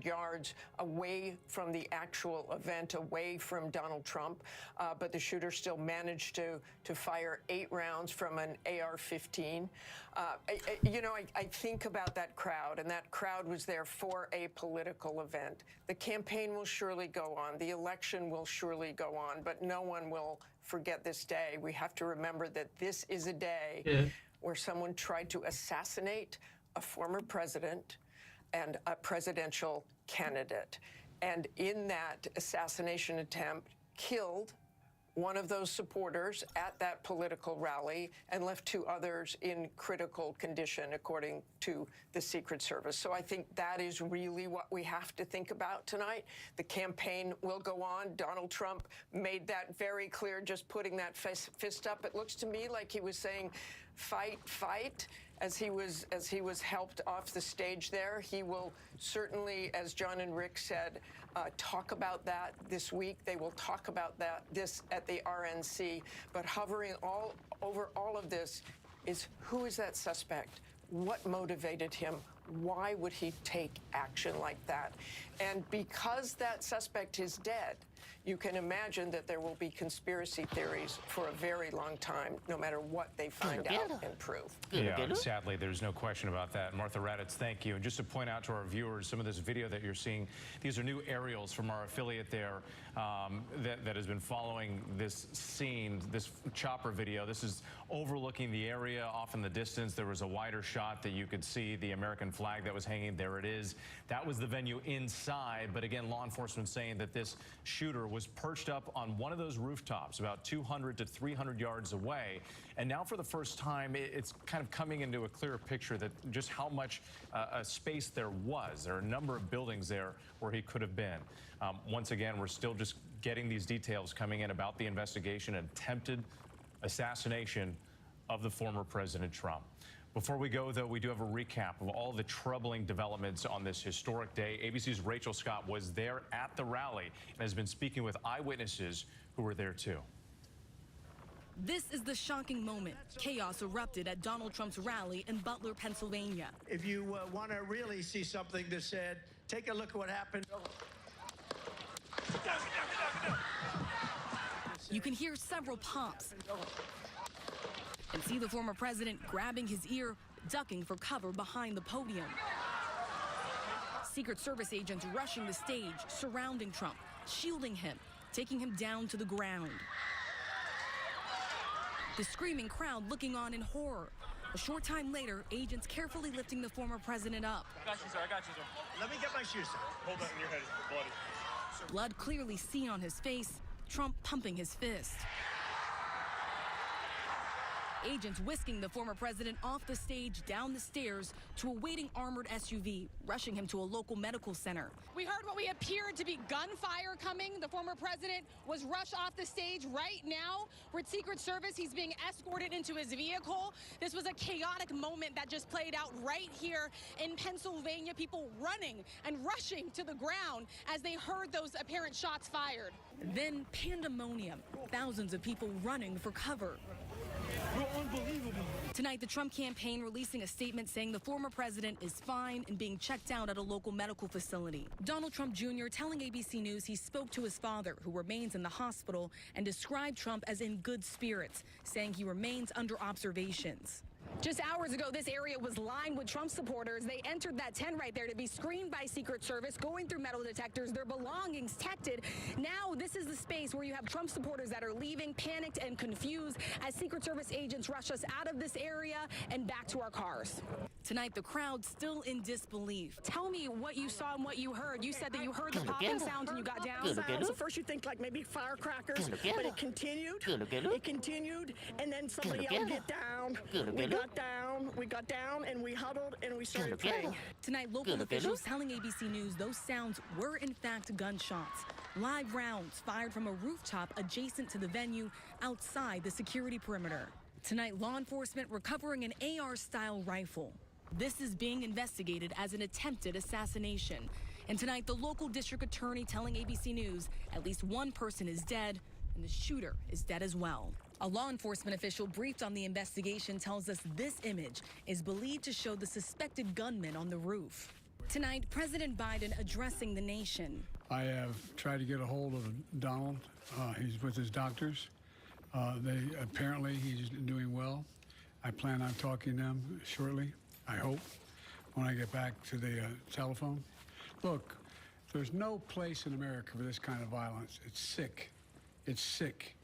yards away from the actual event, away from Donald Trump. But the shooter still managed to fire 8 rounds from an AR-15. I think about that crowd, and that crowd was there for a political event. The campaign will surely go on. The election will surely go on, but no one will forget this day. We have to remember that this is a day where someone tried to assassinate a former president and a presidential candidate. And in that assassination attempt, killed one of those supporters at that political rally and left 2 others in critical condition, according to the Secret Service. So I think that is really what we have to think about tonight. The campaign will go on. Donald Trump made that very clear, just putting that fist up. It looks to me like he was saying, fight, fight, as he was helped off the stage there. He will certainly, as John and Rick said, talk about that this week. They will talk about this at the RNC. But hovering over all of this is, who is that suspect? What motivated him? Why would he take action like that? And because that suspect is dead, you can imagine that there will be conspiracy theories for a very long time, no matter what they find out and prove. Yeah, sadly, there's no question about that. Martha Raddatz, thank you. And just to point out to our viewers, some of this video that you're seeing, these are new aerials from our affiliate there that has been following this scene, this chopper video. This is overlooking the area off in the distance. There was a wider shot that you could see the American flag that was hanging. There it is. That was the venue inside. But again, law enforcement saying that this shooter was perched up on one of those rooftops about 200 to 300 yards away. And now for the first time, it's kind of coming into a clearer picture that just how much space there was. There are a number of buildings there where he could have been. Once again, we're still just getting these details coming in about the investigation and attempted assassination of the former President Trump. Before we go, though, we do have a recap of all the troubling developments on this historic day. ABC's Rachel Scott was there at the rally and has been speaking with eyewitnesses who were there, too. This is the shocking moment. Chaos erupted at Donald Trump's rally in Butler, Pennsylvania. If you want to really see something that's said, take a look at what happened. You can hear several pops and see the former president grabbing his ear, ducking for cover behind the podium. Secret Service agents rushing the stage, surrounding Trump, shielding him, taking him down to the ground. The screaming crowd looking on in horror. A short time later, agents carefully lifting the former president up. I got you, sir. I got you, sir. Let me get my shoes, sir. Hold that in your head. It's bloody. Blood clearly seen on his face, Trump pumping his fist. Agents whisking the former president off the stage, down the stairs to a waiting armored SUV, rushing him to a local medical center. We heard what we appeared to be gunfire coming. The former president was rushed off the stage. Right now, with Secret Service, he's being escorted into his vehicle. This was a chaotic moment that just played out right here in Pennsylvania. People running and rushing to the ground as they heard those apparent shots fired. Then pandemonium, thousands of people running for cover. Unbelievable. Tonight, the Trump campaign releasing a statement saying the former president is fine and being checked out at a local medical facility. Donald Trump Jr. telling ABC News he spoke to his father, who remains in the hospital, and described Trump as in good spirits, saying he remains under observations. Just hours ago, this area was lined with Trump supporters. They entered that tent right there to be screened by Secret Service, going through metal detectors, their belongings detected. Now, this is the space where you have Trump supporters that are leaving, panicked and confused, as Secret Service agents rush us out of this area and back to our cars. Tonight, the crowd still in disbelief. Tell me what you saw and what you heard. You said that you heard the popping sounds and you got down. So first you think like maybe firecrackers, but it continued. It continued, and then somebody yelled, "Get down!" We got down, and we huddled, and we started praying. Tonight, local officials telling ABC News those sounds were in fact gunshots. Live rounds fired from a rooftop adjacent to the venue outside the security perimeter. Tonight, law enforcement recovering an AR-style rifle. This is being investigated as an attempted assassination. And tonight, the local district attorney telling ABC News at least one person is dead, and the shooter is dead as well. A law enforcement official briefed on the investigation tells us this image is believed to show the suspected gunman on the roof. Tonight, President Biden addressing the nation. I have tried to get a hold of Donald. He's with his doctors. Apparently he's doing well. I plan on talking to them shortly, I hope, when I get back to the telephone. Look, there's no place in America for this kind of violence. It's sick. It's sick.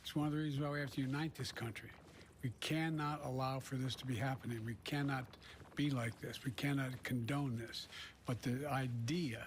It's one of the reasons why we have to unite this country. We cannot allow for this to be happening. We cannot be like this. We cannot condone this. But the idea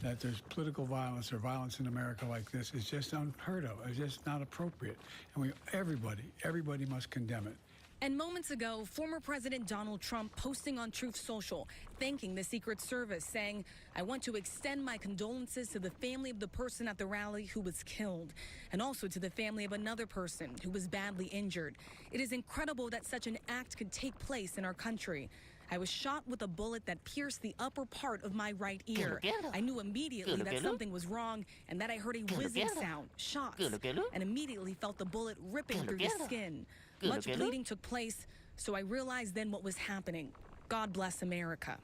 that there's political violence or violence in America like this is just unheard of. It's just not appropriate. And everybody must condemn it. And moments ago, former President Donald Trump posting on Truth Social, thanking the Secret Service, saying, "I want to extend my condolences to the family of the person at the rally who was killed, and also to the family of another person who was badly injured. It is incredible that such an act could take place in our country. I was shot with a bullet that pierced the upper part of my right ear. I knew immediately that something was wrong and that I heard a whizzing sound, shots, and immediately felt the bullet ripping through the skin. Much bleeding took place, so I realized then what was happening. God bless America."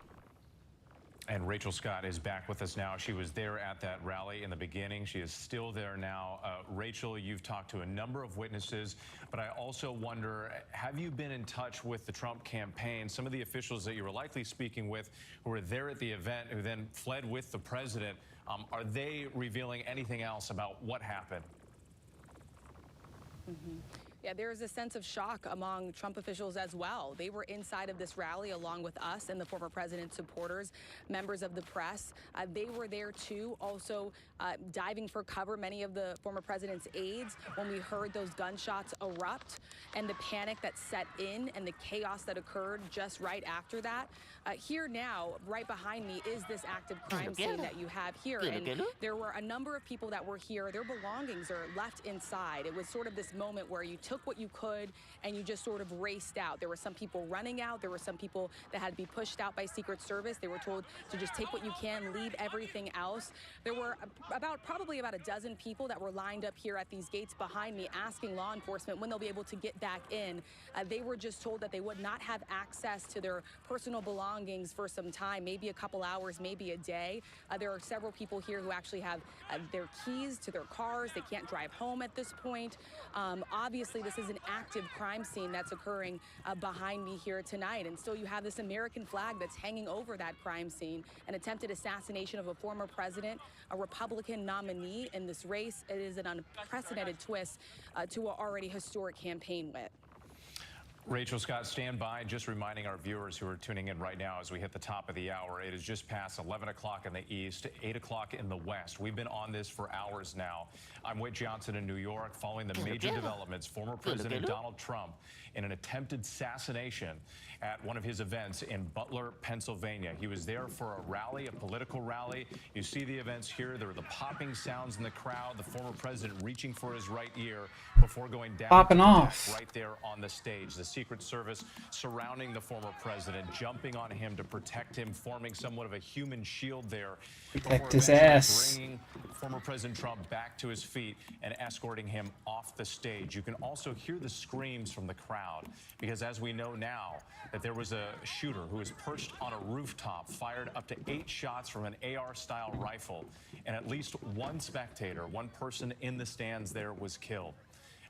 And Rachel Scott is back with us now. She was there at that rally in the beginning. She is still there now. Rachel, you've talked to a number of witnesses, but I also wonder, have you been in touch with the Trump campaign, some of the officials that you were likely speaking with who were there at the event, who then fled with the president? Are they revealing anything else about what happened? Yeah, there is a sense of shock among Trump officials as well. They were inside of this rally along with us and the former president's supporters, members of the press. They were there too, also diving for cover, many of the former president's aides, when we heard those gunshots erupt and the panic that set in and the chaos that occurred just right after that. Here now, right behind me, is this active crime scene that you have here. And there were a number of people that were here. Their belongings are left inside. It was sort of this moment where you took what you could and you just sort of raced out. There were some people running out. There were some people that had to be pushed out by Secret Service. They were told to just take what you can, leave everything else. There were probably about a dozen people that were lined up here at these gates behind me asking law enforcement when they'll be able to get back in. They were just told that they would not have access to their personal belongings for some time, maybe a couple hours, maybe a day. There are several people here who actually have their keys to their cars. They can't drive home at this point. Obviously, this is an active crime scene that's occurring behind me here tonight. And still you have this American flag that's hanging over that crime scene, an attempted assassination of a former president, a Republican nominee in this race. It is an unprecedented twist to an already historic campaign win. Rachel Scott, stand by. Just reminding our viewers who are tuning in right now as we hit the top of the hour, it is just past 11 o'clock in the east, 8 o'clock in the west. We've been on this for hours now. I'm Whit Johnson in New York, following the major developments. Former President Donald Trump in an attempted assassination at one of his events in Butler, Pennsylvania. He was there for a rally, a political rally. You see the events here. There were the popping sounds in the crowd, the former president reaching for his right ear before going down popping off right there on the stage. The Secret Service surrounding the former president, jumping on him to protect him, forming somewhat of a human shield there. Protect his ass. Bringing former President Trump back to his feet and escorting him off the stage. You can also hear the screams from the crowd because, as we know now, that there was a shooter who was perched on a rooftop, fired up to 8 shots from an AR-style rifle, and at least one spectator, one person in the stands there, was killed.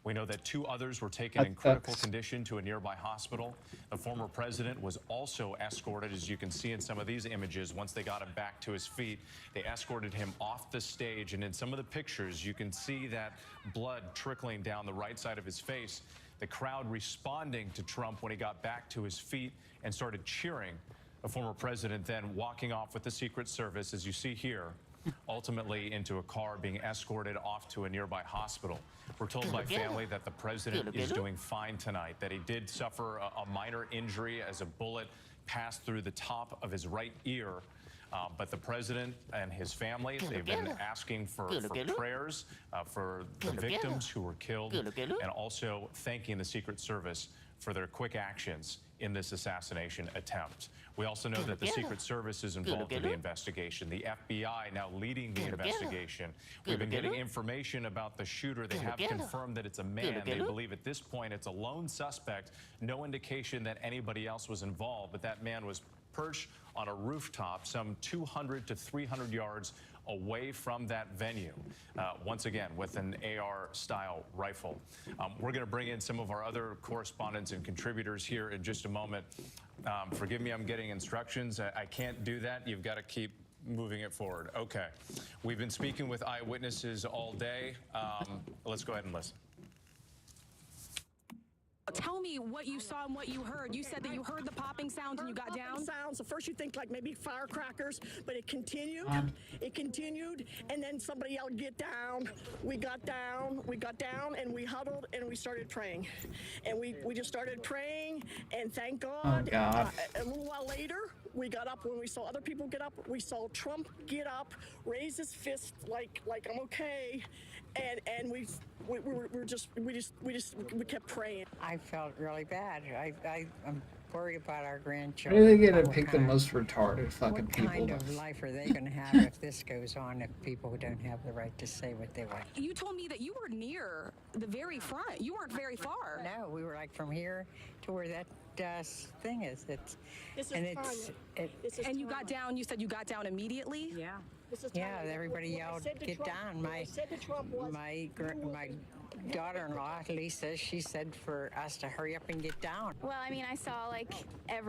We know that 2 others were taken in critical condition to a nearby hospital. The former president was also escorted, as you can see in some of these images. Once they got him back to his feet, they escorted him off the stage. And in some of the pictures, you can see that blood trickling down the right side of his face. The crowd responding to Trump when he got back to his feet and started cheering. The former president then walking off with the Secret Service, as you see here, ultimately into a car being escorted off to a nearby hospital. We're told by family that the president is doing fine tonight, that he did suffer a minor injury as a bullet passed through the top of his right ear. But the president and his family, they've been asking for prayers for the victims who were killed, and also thanking the Secret Service for their quick actions in this assassination attempt. We also know that the Secret Service is involved in the investigation. The FBI now leading the investigation. We've been getting information about the shooter. They have confirmed that it's a man. They believe at this point it's a lone suspect. No indication that anybody else was involved, but that man was perch on a rooftop some 200 to 300 yards away from that venue, once again with an AR-style rifle. We're going to bring in some of our other correspondents and contributors here in just a moment. Forgive me, I'm getting instructions. I can't do that. You've got to keep moving it forward. Okay. We've been speaking with eyewitnesses all day. Let's go ahead and listen. Tell me what you saw and what you heard. You said that you heard the popping sounds and you got down? Sounds. At first you think like maybe firecrackers, but it continued. It continued, and then somebody yelled, "Get down!" We got down, and we huddled, and we started praying. And we just started praying, and thank God. Oh, God. A little while later, we got up. When we saw other people get up, we saw Trump get up, raise his fist like I'm okay, and we kept praying. I felt really bad. I'm worried about our Why grandchildren. do they get to What pick the kind- most retarded fucking What people? kind of life are they going to have if this goes on, if people don't have the right to say what they want? You told me that you were near the very front. You weren't very far. No, we were like from here to where that thing is. This is and Tanya. This is And you got Tanya. down, you said you got down immediately? Yeah. This is Yeah, Tanya. everybody What I yelled, said to "Get Trump- down!" what I said to Trump was, My daughter-in-law, Lisa, she said for us to hurry up and get down. Well, I mean, I saw like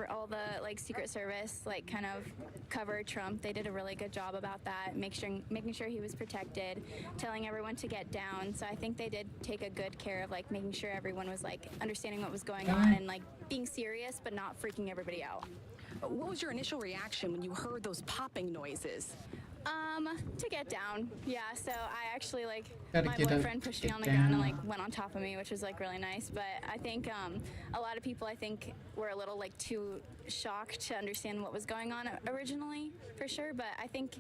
all the like Secret Service like kind of cover Trump. They did a really good job about that, making sure he was protected, telling everyone to get down. So I think they did take a good care of like making sure everyone was like understanding what was going on and like being serious but not freaking everybody out. What was your initial reaction when you heard those popping noises? To get down. Yeah, so I actually like Gotta my get boyfriend pushed me get on the ground and down. like went on top of me, which was like really nice. But I think a lot of people were a little like too shocked to understand what was going on originally, for sure. But I think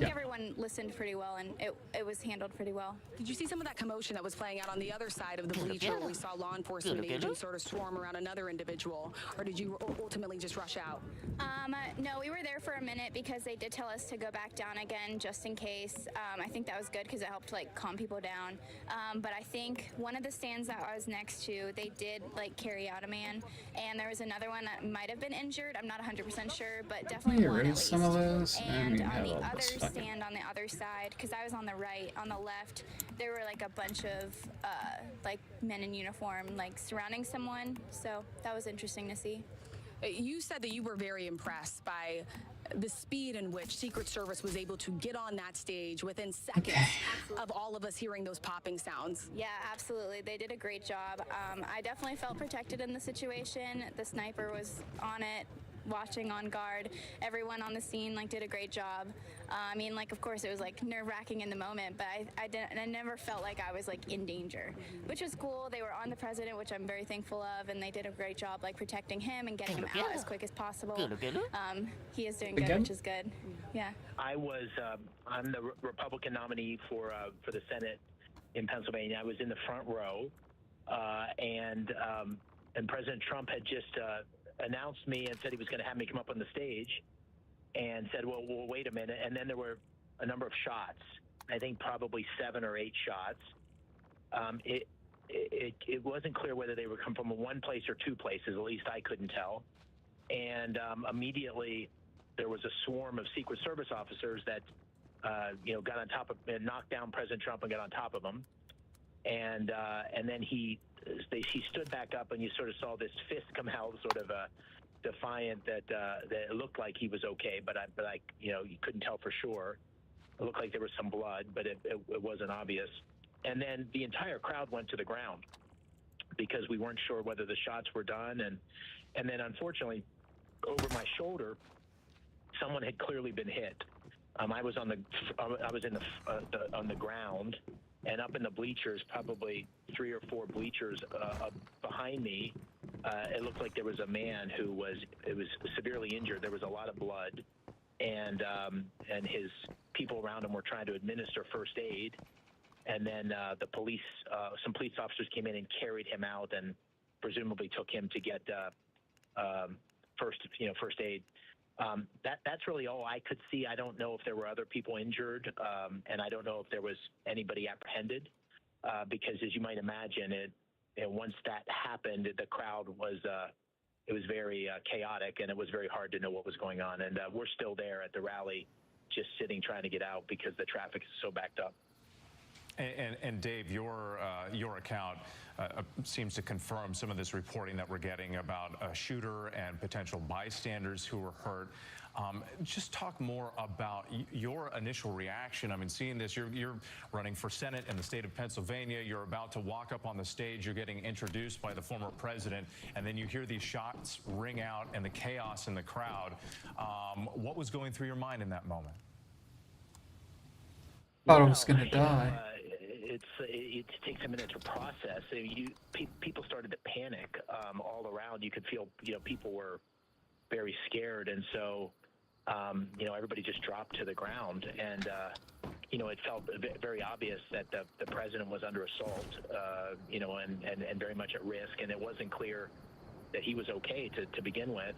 everyone listened pretty well and it was handled pretty well. Did you see some of that commotion that was playing out on the other side of the bleacher where we saw law enforcement agents sort of swarm around another individual? Or did you ultimately just rush out? No, we were there for a minute because they did tell us to go back down again just in case. I think that was good because it helped like calm people down. But I think one of the stands that I was next to, they did like carry out a man, and there was another one that might have been injured. I'm not 100% sure, but definitely Get one rid at of least. some of those. And we on have the all other this fucking- stand on the other side, because I was on the right, on the left, there were like a bunch of like men in uniform like surrounding someone. So that was interesting to see. You said that you were very impressed by the speed in which Secret Service was able to get on that stage within seconds of all of us hearing those popping sounds. Yeah, absolutely. They did a great job. I definitely felt protected in the situation. The sniper was on it, watching on guard. Everyone on the scene like did a great job. I mean, like, of course it was like nerve-wracking in the moment, but I never felt like I was like in danger, which was cool. They were on the president, which I'm very thankful of, and they did a great job like protecting him and getting him out as quick as possible. He is doing good, which is good. Yeah. I'm the Republican nominee for the Senate in Pennsylvania. I was in the front row, and President Trump had just announced me and said he was going to have me come up on the stage, and said, well, wait a minute. And then there were a number of shots. I think probably 7 or 8 shots. It wasn't clear whether they would come from one place or 2 places. At least I couldn't tell. And immediately there was a swarm of Secret Service officers that got on top of and knocked down President Trump and got on top of him. And then he stood back up, and you sort of saw this fist come out, sort of defiant that it looked like he was okay, but you couldn't tell for sure. It looked like there was some blood, but it wasn't obvious. And then the entire crowd went to the ground because we weren't sure whether the shots were done. And then unfortunately, over my shoulder, someone had clearly been hit. I was on the ground, and up in the bleachers, probably 3 or 4 bleachers behind me, it looked like there was a man who was severely injured. There was a lot of blood, and his people around him were trying to administer first aid. And then some police officers came in and carried him out, and presumably took him to get first aid. That's really all I could see. I don't know if there were other people injured, and I don't know if there was anybody apprehended, because as you might imagine, once that happened, the crowd was very chaotic, and it was very hard to know what was going on. And we're still there at the rally, just sitting trying to get out because the traffic is so backed up. And Dave, your account seems to confirm some of this reporting that we're getting about a shooter and potential bystanders who were hurt. Just talk more about your initial reaction. I mean, seeing this, you're running for Senate in the state of Pennsylvania. You're about to walk up on the stage. You're getting introduced by the former president, and then you hear these shots ring out and the chaos in the crowd. What was going through your mind in that moment? Thought I was gonna die. It takes a minute to process. People started to panic all around. You could feel, people were very scared, and so everybody just dropped to the ground. And it felt very obvious that the president was under assault, and very much at risk. And it wasn't clear that he was okay to begin with.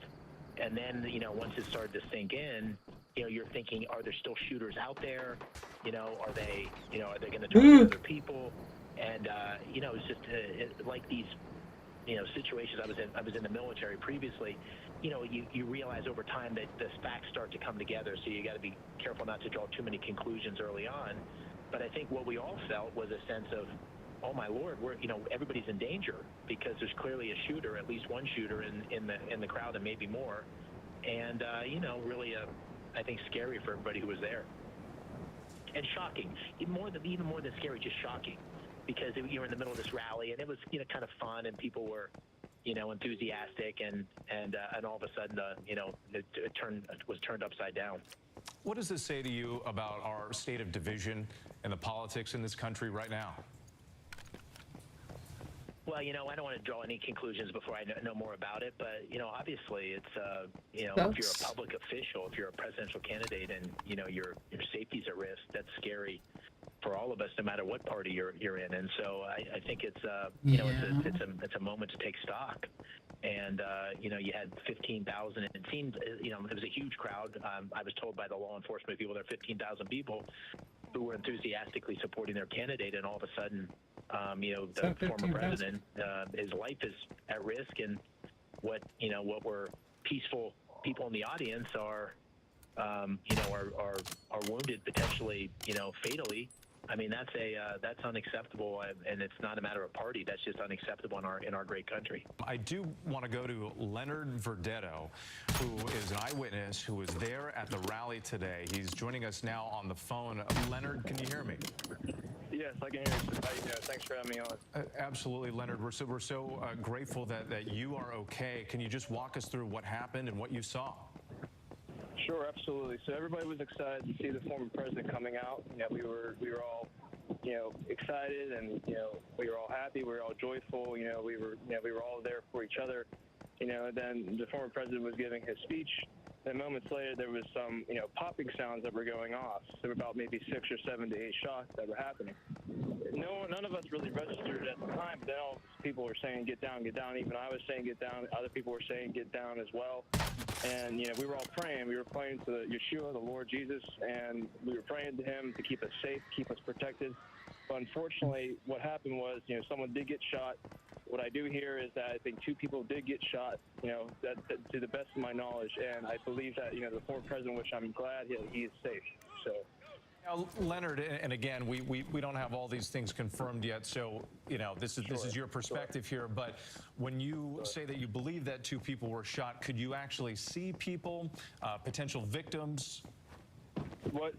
And then, once it started to sink in, you're thinking, are there still shooters out there? Are they going to target other people? And, it's just like these, situations. I was in the military previously. You realize over time that the facts start to come together. So you got to be careful not to draw too many conclusions early on. But I think what we all felt was a sense of, oh my Lord, everybody's in danger because there's clearly a shooter, at least one shooter in the crowd, and maybe more. And really, I think scary for everybody who was there, and shocking, even more than scary, just shocking, because you were in the middle of this rally, and it was kind of fun, and people were enthusiastic, and all of a sudden it was turned upside down. What does this say to you about our state of division and the politics in this country right now? Well, I don't want to draw any conclusions before I know more about it, but obviously it's if you're a public official, if you're a presidential candidate, and your safety's at risk, that's scary for all of us, no matter what party you're in. And so I think it's it's a moment to take stock. And you had 15,000. It seemed it was a huge crowd. I was told by the law enforcement people there are 15,000 people who were enthusiastically supporting their candidate, and all of a sudden, the former president, his life is at risk, and what were peaceful people in the audience are wounded, potentially, fatally. I mean, that's unacceptable, and it's not a matter of party. That's just unacceptable in our great country. I do want to go to Leonard Verdetto, who is an eyewitness who was there at the rally today. He's joining us now on the phone. Leonard, can you hear me? Yes, I can hear you. Thanks for having me on. Absolutely, Leonard. We're so grateful that you are okay. Can you just walk us through what happened and what you saw? Sure, absolutely. So everybody was excited to see the former president coming out. We were all, excited, and we were all happy. We were all joyful. We were all there for each other. Then the former president was giving his speech. Then moments later, there was some, popping sounds that were going off. There were about maybe 6 or 7 to 8 shots that were happening. None of us really registered at the time. Then all people were saying, "Get down, get down." Even I was saying, "Get down." Other people were saying, "Get down" as well. And we were all praying. We were praying to Yeshua, the Lord Jesus, and we were praying to Him to keep us safe, keep us protected. But unfortunately, what happened was, someone did get shot. What I do hear is that I think 2 people did get shot, that to the best of my knowledge, and I believe that, the former president, which I'm glad he is safe. So. Now, Leonard, and again, we don't have all these things confirmed yet, so this is your perspective here. But when you say that you believe that 2 people were shot, could you actually see people, potential victims? What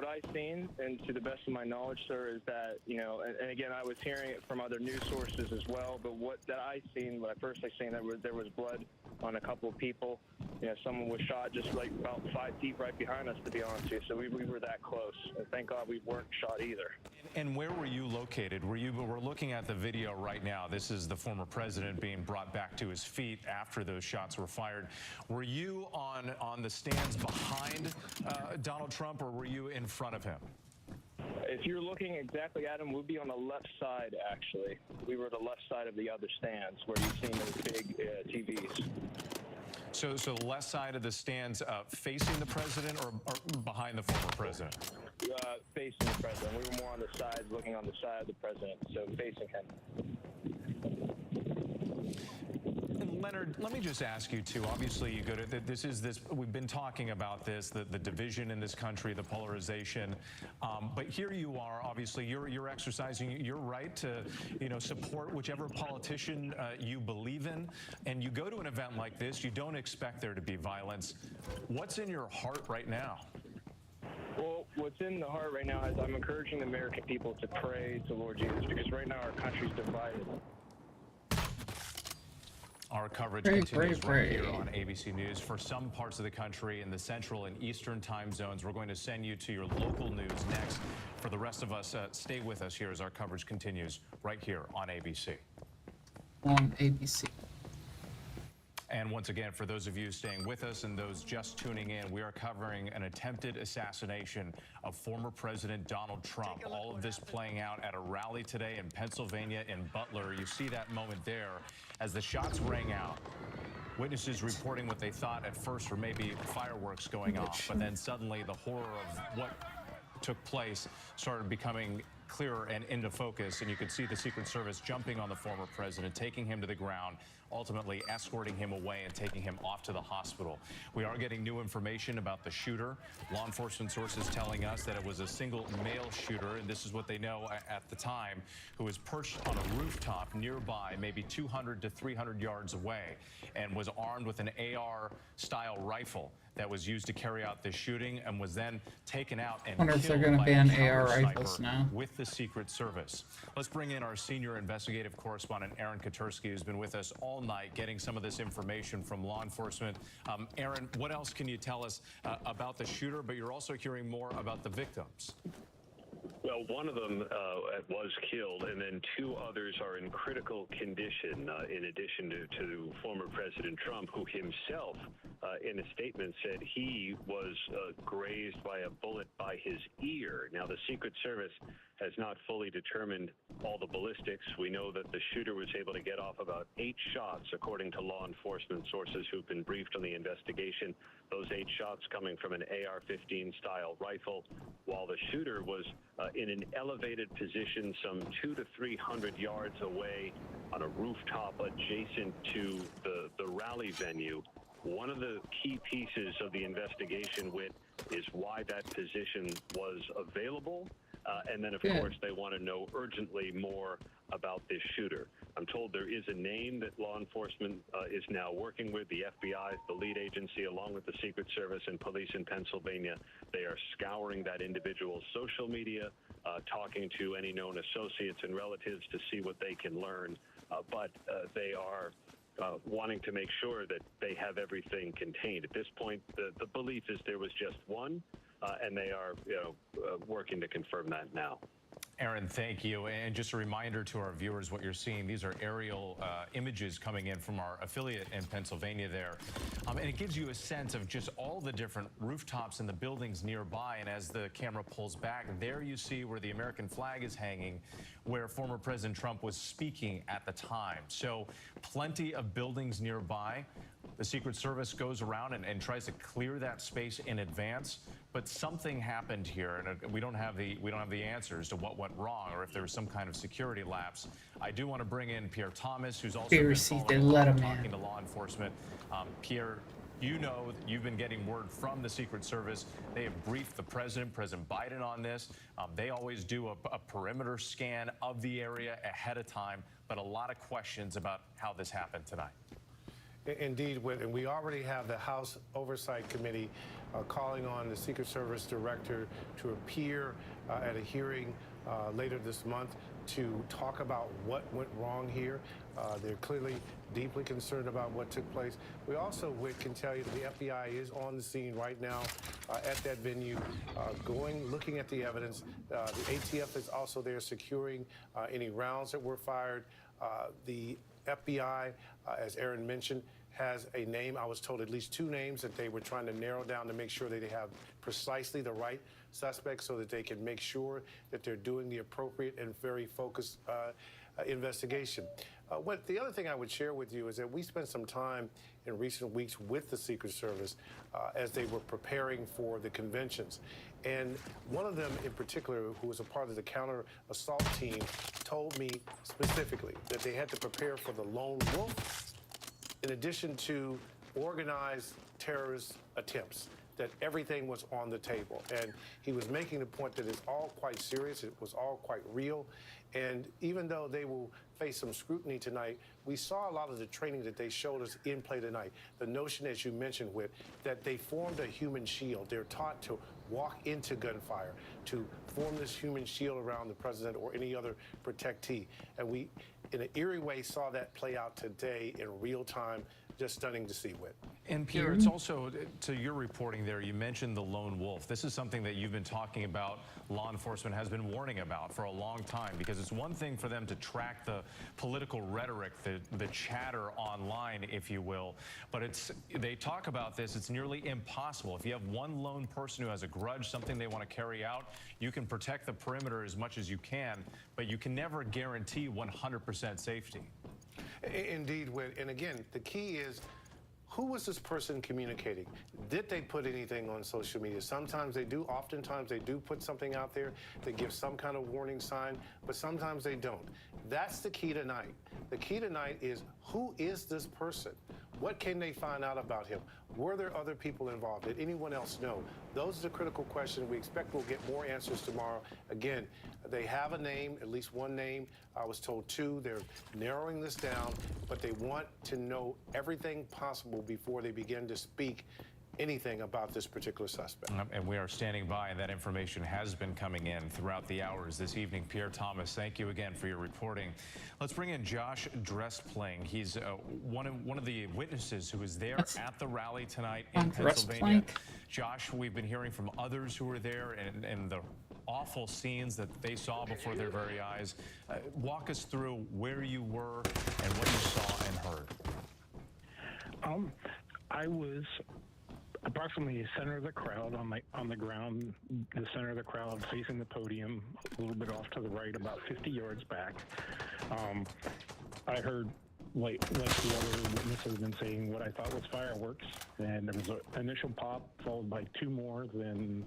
I've seen, and to the best of my knowledge, sir, is that and again, I was hearing it from other news sources as well. But what I personally seen, there was blood on a couple of people. Someone was shot just like about 5 feet right behind us, to be honest with you. So we were that close. And thank God we weren't shot either. And where were you located? We're looking at the video right now. This is the former president being brought back to his feet after those shots were fired. Were you on the stands behind Donald Trump, or were you in front of him? If you're looking exactly at him, we'd be on the left side, actually. We were the left side of the other stands where you've seen those big TVs. So the left side of the stands facing the president or behind the former president? Facing the president. We were more on the sides, looking on the side of the president, so facing him. Leonard, let me just ask you too. Obviously, you go to we've been talking about this, the division in this country, the polarization. But here you are. Obviously, you're exercising your right to, support whichever politician you believe in. And you go to an event like this, you don't expect there to be violence. What's in your heart right now? Well, what's in the heart right now is I'm encouraging the American people to pray to Lord Jesus, because right now our country's divided. Our coverage continues right here on ABC News. For some parts of the country in the central and eastern time zones, we're going to send you to your local news next. For the rest of us, stay with us here as our coverage continues right here on ABC. On ABC. And once again, for those of you staying with us and those just tuning in, we are covering an attempted assassination of former President Donald Trump. All of this playing out at a rally today in Pennsylvania in Butler. You see that moment there as the shots rang out. Witnesses reporting what they thought at first were maybe fireworks going off, but then suddenly the horror of what took place started becoming clearer and into focus, and you could see the Secret Service jumping on the former president, taking him to the ground, ultimately escorting him away and taking him off to the hospital. We are getting new information about the shooter. Law enforcement sources telling us that it was a single male shooter, and this is what they know at the time, who was perched on a rooftop nearby, maybe 200 to 300 yards away, and was armed with an AR-style rifle that was used to carry out this shooting and was then taken out and wonder if they're killed gonna by a ban counter AR sniper rifles now. with the Secret Service. Let's bring in our senior investigative correspondent, Aaron Katersky, who's been with us all night getting some of this information from law enforcement. Aaron, what else can you tell us about the shooter, but you're also hearing more about the victims? Well, one of them was killed, and then two others are in critical condition, in addition to former President Trump, who himself, in a statement, said he was grazed by a bullet by his ear. Now, the Secret Service has not fully determined all the ballistics. We know that the shooter was able to get off about 8 shots, according to law enforcement sources who've been briefed on the investigation. Those 8 shots coming from an AR-15 style rifle, while the shooter was in an elevated position some 200 to 300 yards away on a rooftop adjacent to the rally venue. One of the key pieces of the investigation, Whit, is why that position was available. And then, of course, they want to know urgently more about this shooter. I'm told there is a name that law enforcement is now working with. The FBI is the lead agency, along with the Secret Service and police in Pennsylvania. They are scouring that individual's social media, talking to any known associates and relatives to see what they can learn. But they are wanting to make sure that they have everything contained. At this point, the belief is there was just one. And they are, working to confirm that now. Aaron, thank you. And just a reminder to our viewers, what you're seeing, these are aerial images coming in from our affiliate in Pennsylvania there. And it gives you a sense of just all the different rooftops and the buildings nearby. And as the camera pulls back, there you see where the American flag is hanging, where former President Trump was speaking at the time. So plenty of buildings nearby. The Secret Service goes around and tries to clear that space in advance, but something happened here, and we don't have the answers to what went wrong or if there was some kind of security lapse. I do want to bring in Pierre Thomas, who's also been talking to law enforcement. Pierre, you've been getting word from the Secret Service. They have briefed the President Biden, on this. They always do a perimeter scan of the area ahead of time, but a lot of questions about how this happened tonight. Indeed, and we already have the House Oversight Committee calling on the Secret Service Director to appear at a hearing later this month to talk about what went wrong here. They're clearly deeply concerned about what took place. We also can tell you that the FBI is on the scene right now at that venue, looking at the evidence. The ATF is also there securing any rounds that were fired. The FBI, as Aaron mentioned, has a name. I was told at least 2 names that they were trying to narrow down to make sure that they have precisely the right suspects so that they can make sure that they're doing the appropriate and very focused investigation. The other thing I would share with you is that we spent some time in recent weeks with the Secret Service as they were preparing for the conventions. And one of them in particular, who was a part of the counter assault team, told me specifically that they had to prepare for the lone wolf in addition to organized terrorist attempts, that everything was on the table. And he was making the point that it's all quite serious, it was all quite real. And even though they will face some scrutiny tonight, we saw a lot of the training that they showed us in play tonight. The notion, as you mentioned, Whit, that they formed a human shield. They're taught to walk into gunfire, to form this human shield around the president or any other protectee. And we, in an eerie way, saw that play out today in real time. Just stunning to see, Whit. And Pierre, it's also, to your reporting there, you mentioned the lone wolf. This is something that you've been talking about, law enforcement has been warning about for a long time, because it's one thing for them to track the political rhetoric, the chatter online, if you will, but they talk about this, it's nearly impossible. If you have one lone person who has a grudge, something they want to carry out, you can protect the perimeter as much as you can, but you can never guarantee 100% safety. Indeed, Whit. And again, the key is, who was this person communicating? Did they put anything on social media? Sometimes they do. Oftentimes they do put something out there that gives some kind of warning sign, but sometimes they don't. That's the key tonight. The key tonight is, who is this person? What can they find out about him? Were there other people involved? Did anyone else know? Those are the critical questions. We expect we'll get more answers tomorrow. Again, they have a name, at least one name. I was told two. They're narrowing this down, but they want to know everything possible before they begin to speak anything about this particular suspect. And we are standing by, and that information has been coming in throughout the hours this evening. Pierre Thomas, thank you again for your reporting. Let's bring in Josh Drespling. He's one of the witnesses who was there at the rally tonight in Pennsylvania. Josh, we've been hearing from others who were there and the awful scenes that they saw before their very eyes. Walk us through where you were and what you saw and heard. I was approximately the center of the crowd, on the ground, the center of the crowd facing the podium, a little bit off to the right, about 50 yards back. I heard, like the other witnesses have been saying, what I thought was fireworks, and there was an initial pop followed by two more, then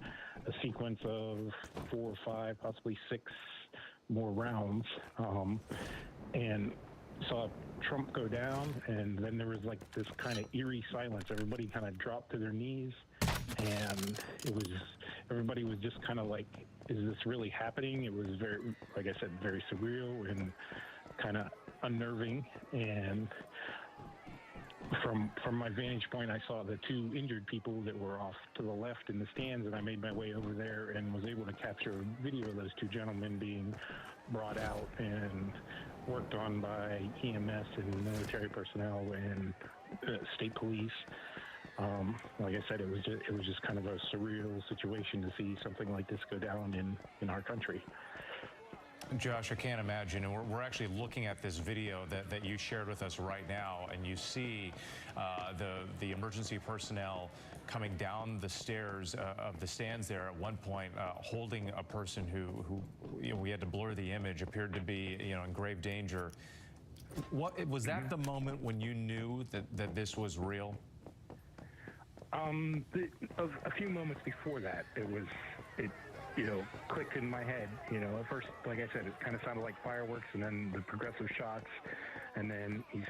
a sequence of 4 or 5, possibly 6 more rounds, and saw Trump go down, and then there was like this kind of eerie silence. Everybody kind of dropped to their knees, and everybody was just kind of like, is this really happening? It was very, like I said, very surreal and kind of unnerving. And from my vantage point, I saw the 2 injured people that were off to the left in the stands, and I made my way over there and was able to capture a video of those 2 gentlemen being brought out and worked on by EMS and military personnel and state police. Like I said, it was just kind of a surreal situation to see something like this go down in our country. Josh, I can't imagine, and we're actually looking at this video that you shared with us right now, and you see the emergency personnel coming down the stairs of the stands there at one point, holding a person who we had to blur the image, appeared to be in grave danger. What was that the moment when you knew that this was real? A few moments before that, it clicked in my head. At first, like I said, it kind of sounded like fireworks, and then the progressive shots, and then he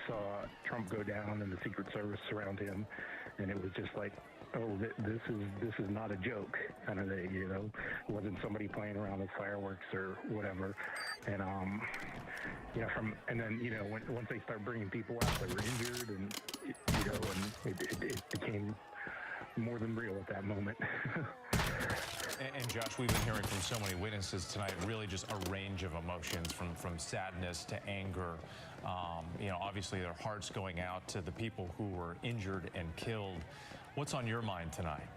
saw Trump go down and the Secret Service surround him, and it was just like, oh, this is not a joke kind of thing. It wasn't somebody playing around with fireworks or whatever. And and then once they start bringing people out that were injured, and it became more than real at that moment. And Josh, we've been hearing from so many witnesses tonight, really just a range of emotions, from sadness to anger. Obviously their hearts going out to the people who were injured and killed. What's on your mind tonight?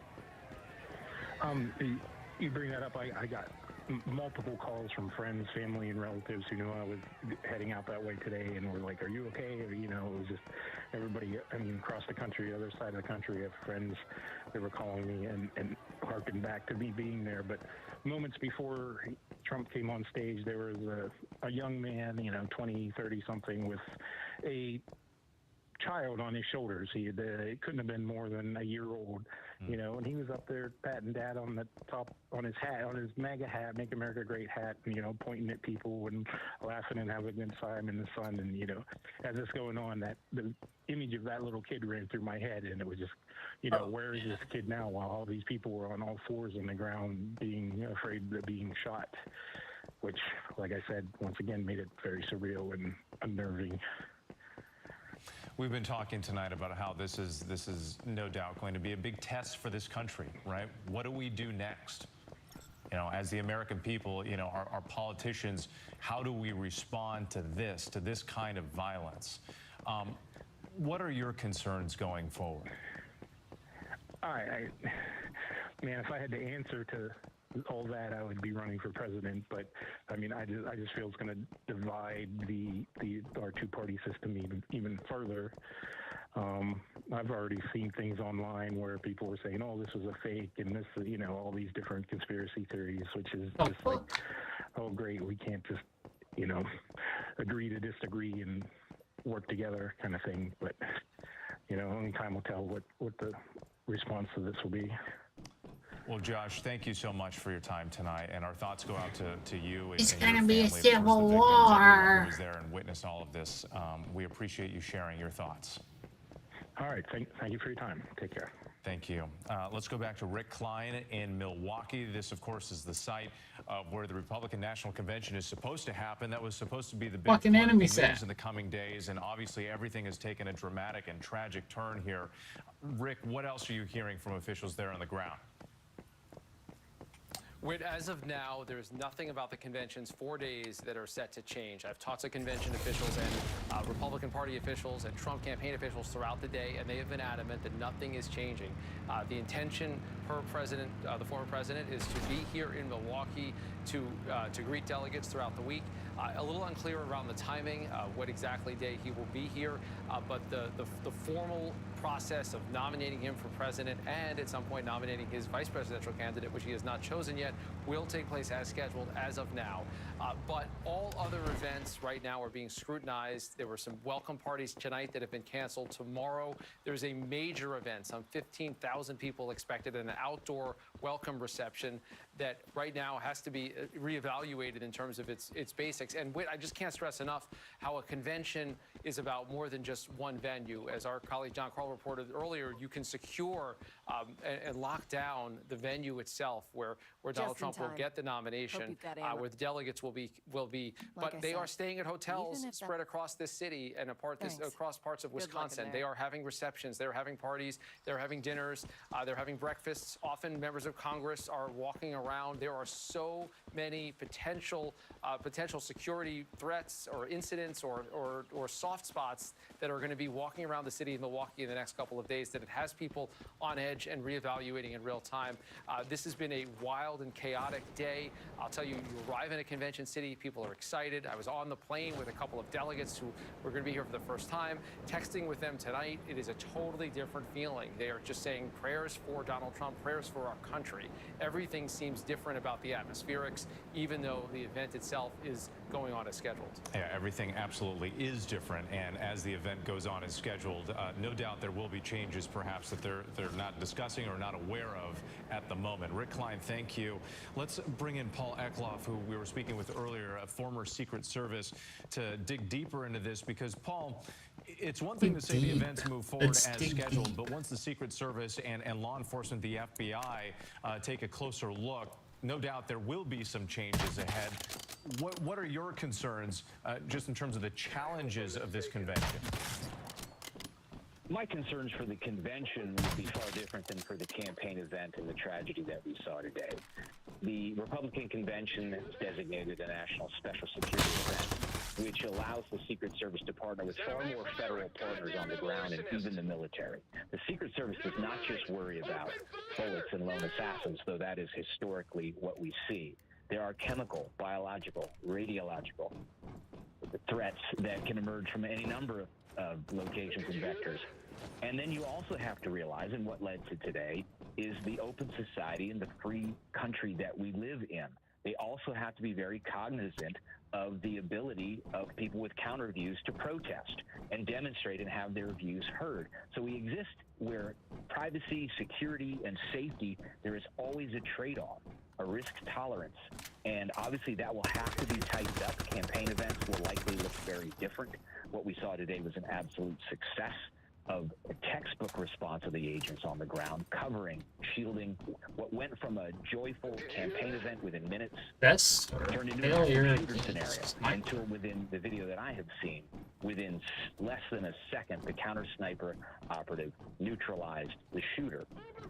You bring that up. I got multiple calls from friends, family, and relatives who knew I was heading out that way today, and were like, "Are you okay?" It was just everybody. Across the country, other side of the country, I have friends that were calling me and harkened back to me being there. But moments before Trump came on stage, there was a young man, 20, 30 something, with a child on his shoulders. It couldn't have been more than a year old, You know, and he was up there patting Dad on the top, on his hat, on his MAGA hat, Make America Great hat, you know, pointing at people and laughing and having a good time in the sun. And, you know, as it's going on, that the image of that little kid ran through my head, and it was just, you know, where is this kid now while all these people were on all fours on the ground being afraid of being shot, which, like I said, once again made it very surreal and unnerving. We've been talking tonight about how this is no doubt going to be a big test for this country, right? What do we do next? You know, as the American people, you know, our politicians, how do we respond to this kind of violence? What are your concerns going forward? Man, if I had to answer to all that, I would be running for president. But I mean, I just feel it's going to divide our two-party system even further. I've already seen things online where people were saying, "Oh, this was a fake," and this, you know, all these different conspiracy theories, which is just like, oh, great, we can't just, you know, agree to disagree and work together, kind of thing. But you know, only time will tell what the response to this will be. Well, Josh, thank you so much for your time tonight, and our thoughts go out to you and It's your gonna be a family, civil of course, the victims, everyone war. who was there and witnessed all of this. We appreciate you sharing your thoughts. All right, thank you for your time. Take care. Thank you. Let's go back to Rick Klein in Milwaukee. This, of course, is the site of where the Republican National Convention is supposed to happen. That was supposed to be the big Fucking political enemy news set. in the coming days, and obviously everything has taken a dramatic and tragic turn here. Rick, what else are you hearing from officials there on the ground? Whit, as of now, there's nothing about the convention's 4 days that are set to change. I've talked to convention officials and Republican Party officials and Trump campaign officials throughout the day, and they have been adamant that nothing is changing. The intention per president, the former president, is to be here in Milwaukee to greet delegates throughout the week. A little unclear around the timing, what exactly day he will be here, but the formal process of nominating him for president and at some point nominating his vice presidential candidate, which he has not chosen yet, will take place as scheduled as of now. But all other events right now are being scrutinized. There were some welcome parties tonight that have been canceled. Tomorrow, there's a major event, some 15,000 people expected, an outdoor welcome reception that right now has to be reevaluated in terms of its basics. And Whit, I just can't stress enough how a convention is about more than just one venue. As our colleague John Carl reported earlier, you can secure and lock down the venue itself where Donald Trump will get the nomination, where the delegates will be. But they are staying at hotels spread across this city and across parts of Wisconsin. They are having receptions, they're having parties, they're having dinners, they're having breakfasts. Often members of Congress are walking around. There are so many potential security threats or incidents or soft spots that are going to be walking around the city of Milwaukee in the next couple of days that it has people on edge and reevaluating in real time. This has been a wild and chaotic day. I'll tell you, you arrive in a convention city, people are excited. I was on the plane with a couple of delegates who were going to be here for the first time, texting with them tonight. It is a totally different feeling. They are just saying prayers for Donald Trump, prayers for our country. Everything seems different about the atmospherics, even though the event itself is going on as scheduled. Yeah, everything absolutely is different, and as the event goes on as scheduled, no doubt there will be changes perhaps that they're not discussing or not aware of at the moment. Rick Klein, thank you. Let's bring in Paul Eklof, who we were speaking with earlier, a former Secret Service, to dig deeper into this, because Paul, it's one thing to say the events move forward as scheduled, but once the Secret Service and law enforcement, the FBI, take a closer look, no doubt there will be some changes ahead. What are your concerns just in terms of the challenges of this convention? My concerns for the convention would be far different than for the campaign event and the tragedy that we saw today. The Republican convention is designated a national special security event, which allows the Secret Service to partner with far more federal partners on the ground and even the military. The Secret Service does not just worry about bullets and lone assassins, though that is historically what we see. There are chemical, biological, radiological threats that can emerge from any number of locations and vectors. And then you also have to realize, and what led to today, is the open society and the free country that we live in. they also have to be very cognizant of the ability of people with counter views to protest and demonstrate and have their views heard. So we exist where privacy, security, and safety, there is always a trade-off, a risk tolerance. And obviously that will have to be tightened up. Campaign events will likely look very different. What we saw today was an absolute success of a textbook response of the agents on the ground, covering, shielding, what went from a joyful campaign event within minutes Best turned into a shooter scenario until within the video that I have seen, within less than a second, the counter sniper operative neutralized the shooter,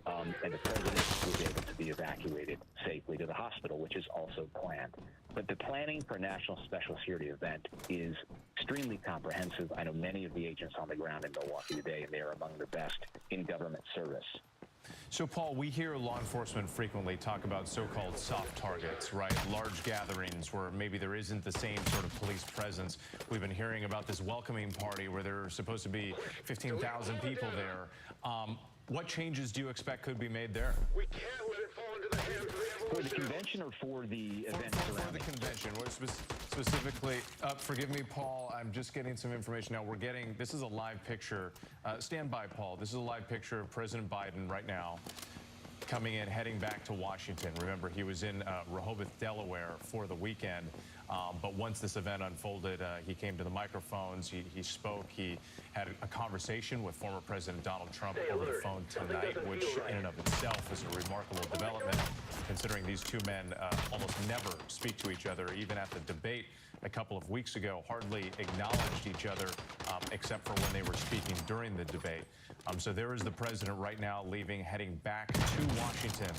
and the president was able to be evacuated safely to the hospital, which is also planned. But the planning for a national special security event is extremely comprehensive. I know many of the agents on the ground in Milwaukee today, and they are among the best in government service. So, Paul, we hear law enforcement frequently talk about so-called soft targets, right? Large gatherings where maybe there isn't the same sort of police presence. We've been hearing about this welcoming party where there are supposed to be 15,000 people there. What changes do you expect could be made there? We can't let it fall into the hands of the For the convention or for the event for the convention? What specifically, forgive me, Paul, I'm just getting some information now. This is a live picture. Stand by, Paul. This is a live picture of President Biden right now coming in, heading back to Washington. Remember, he was in Rehoboth, Delaware for the weekend. But once this event unfolded, he came to the microphones, he spoke, he had a conversation with former President Donald Trump over the phone tonight, which in and of itself is a remarkable development, considering these two men almost never speak to each other. Even at the debate a couple of weeks ago, hardly acknowledged each other, except for when they were speaking during the debate. So there is the president right now leaving, heading back to Washington.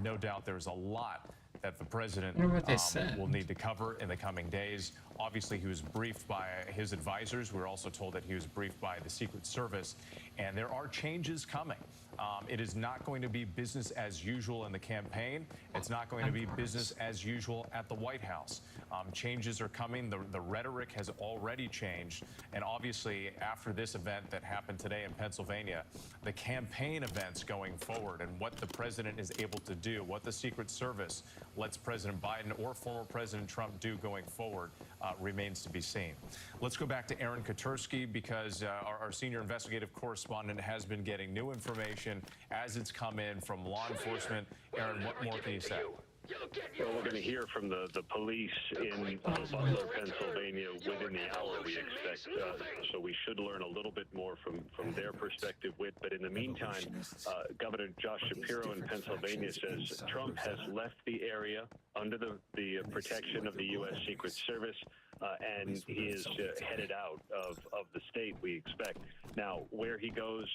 No doubt there's a lot that the president will need to cover in the coming days. Obviously, he was briefed by his advisors. We're also told that he was briefed by the Secret Service, and there are changes coming. It is not going to be business as usual in the campaign. It's not going to be business as usual at the White House. Changes are coming. The rhetoric has already changed. And obviously, after this event that happened today in Pennsylvania, the campaign events going forward and what the president is able to do, what the Secret Service lets President Biden or former President Trump do going forward remains to be seen. Let's go back to Aaron Katersky, because our senior investigative correspondent has been getting new information as it's come in from law enforcement. Aaron, what more can you say? Well, we're going to hear from the police in Butler, Pennsylvania within the hour, we expect. So we should learn a little bit more from their perspective. But in the meantime, Governor Josh Shapiro in Pennsylvania says Trump has left the area under the protection of the U.S. Secret Service, and he is headed out of the state, we expect. Now, where he goes,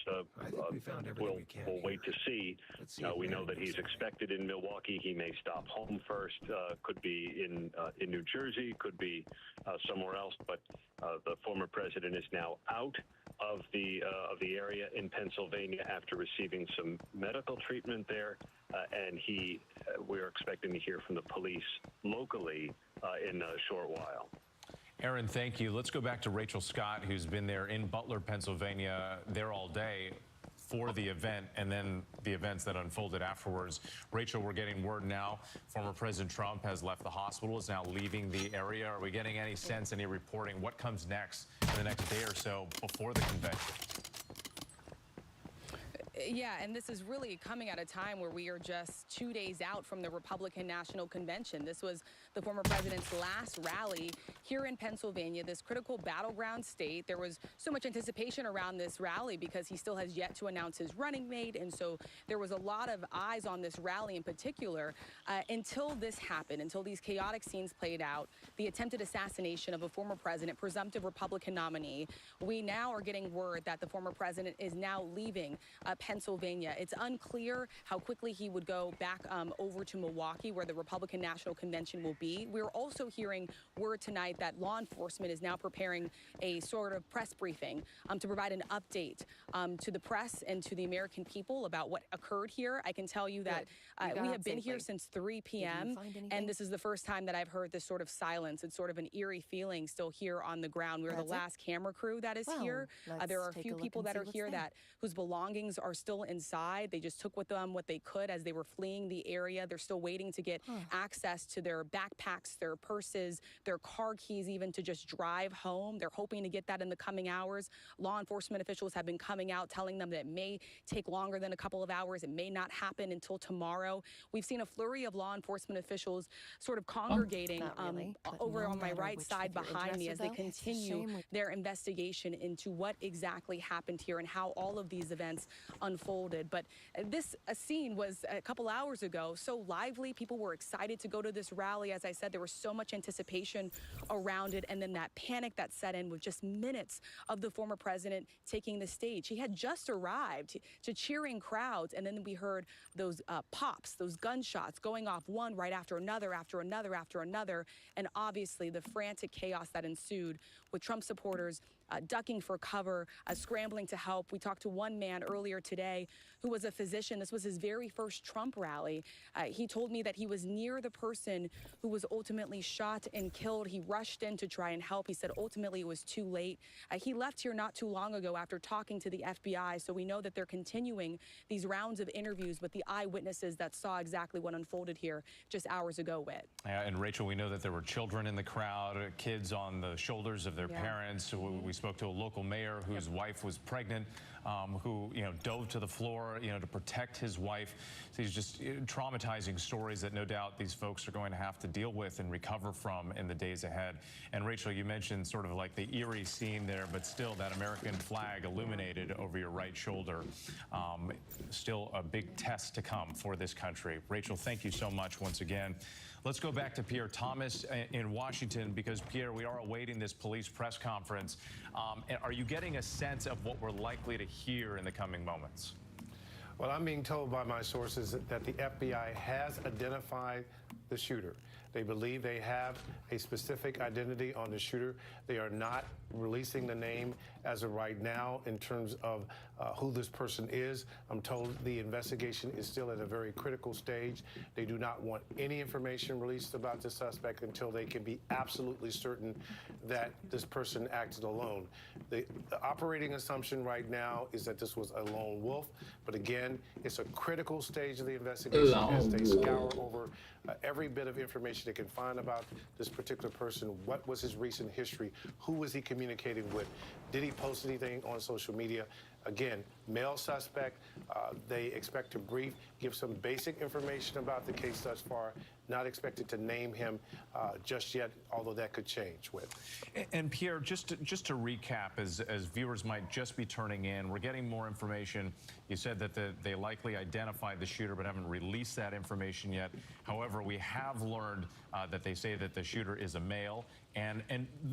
we'll wait to see. We know that he's expected in Milwaukee. He may stop home first, could be in New Jersey, could be somewhere else, but the former president is now out of the area in Pennsylvania after receiving some medical treatment there, and we're expecting to hear from the police locally in a short while. Aaron, thank you. Let's go back to Rachel Scott, who's been there in Butler, Pennsylvania, there all day for the event and then the events that unfolded afterwards. Rachel, we're getting word now former President Trump has left the hospital, is now leaving the area. Are we getting any sense, any reporting? What comes next in the next day or so before the convention? Yeah, and this is really coming at a time where we are just 2 days out from the Republican National Convention. This was the former president's last rally here in Pennsylvania, this critical battleground state. There was so much anticipation around this rally because he still has yet to announce his running mate, and so there was a lot of eyes on this rally in particular until this happened, until these chaotic scenes played out, the attempted assassination of a former president, presumptive Republican nominee. We now are getting word that the former president is now leaving Pennsylvania. It's unclear how quickly he would go back over to Milwaukee, where the Republican National Convention will be. We're also hearing word tonight that law enforcement is now preparing a sort of press briefing to provide an update to the press and to the American people about what occurred here. I can tell you that we have been here since 3 p.m. and this is the first time that I've heard this sort of silence. It's sort of an eerie feeling still here on the ground. We're the last camera crew that is here. There are a few people that are here whose belongings are are still inside. They just took with them what they could as they were fleeing the area. They're still waiting to get access to their backpacks, their purses, their car keys, even to just drive home. They're hoping to get that in the coming hours. Law enforcement officials have been coming out telling them that it may take longer than a couple of hours. It may not happen until tomorrow. We've seen a flurry of law enforcement officials sort of congregating over on my right side behind me as they continue their investigation into what exactly happened here and how all of these events unfolded. But this scene was a couple hours ago so lively. People were excited to go to this rally. As I said, there was so much anticipation around it, and then that panic that set in with just minutes of the former president taking the stage. He had just arrived to cheering crowds, and then we heard those pops, those gunshots going off, one right after another, after another, after another, and obviously the frantic chaos that ensued with Trump supporters ducking for cover, scrambling to help. We talked to one man earlier today who was a physician. This was his very first Trump rally. He told me that he was near the person who was ultimately shot and killed. He rushed in to try and help. He said ultimately it was too late. He left here not too long ago after talking to the FBI, so we know that they're continuing these rounds of interviews with the eyewitnesses that saw exactly what unfolded here just hours ago, Whit. And Rachel, we know that there were children in the crowd, kids on the shoulders of their parents. We spoke to a local mayor whose wife was pregnant, who dove to the floor to protect his wife. So these just traumatizing stories that no doubt these folks are going to have to deal with and recover from in the days ahead. And Rachel, you mentioned sort of like the eerie scene there, but still that American flag illuminated over your right shoulder. Still a big test to come for this country. Rachel, thank you so much once again. Let's go back to Pierre Thomas in Washington, because, Pierre, we are awaiting this police press conference. Are you getting a sense of what we're likely to hear in the coming moments? Well, I'm being told by my sources that the FBI has identified the shooter. They believe they have a specific identity on the shooter. They are not releasing the name as of right now in terms of who this person is. I'm told the investigation is still at a very critical stage. They do not want any information released about the suspect until they can be absolutely certain that this person acted alone. The operating assumption right now is that this was a lone wolf, but again, it's a critical stage of the investigation as they scour over every bit of information they can find about this particular person. What was his recent history? Who was he communicating with? Did he post anything on social media? Again, male suspect. They expect to brief, give some basic information about the case thus far. Not expected to name him just yet, although that could change. And Pierre, just to recap, as viewers might just be turning in, we're getting more information. You said that they likely identified the shooter but haven't released that information yet. However, we have learned that they say that the shooter is a male. And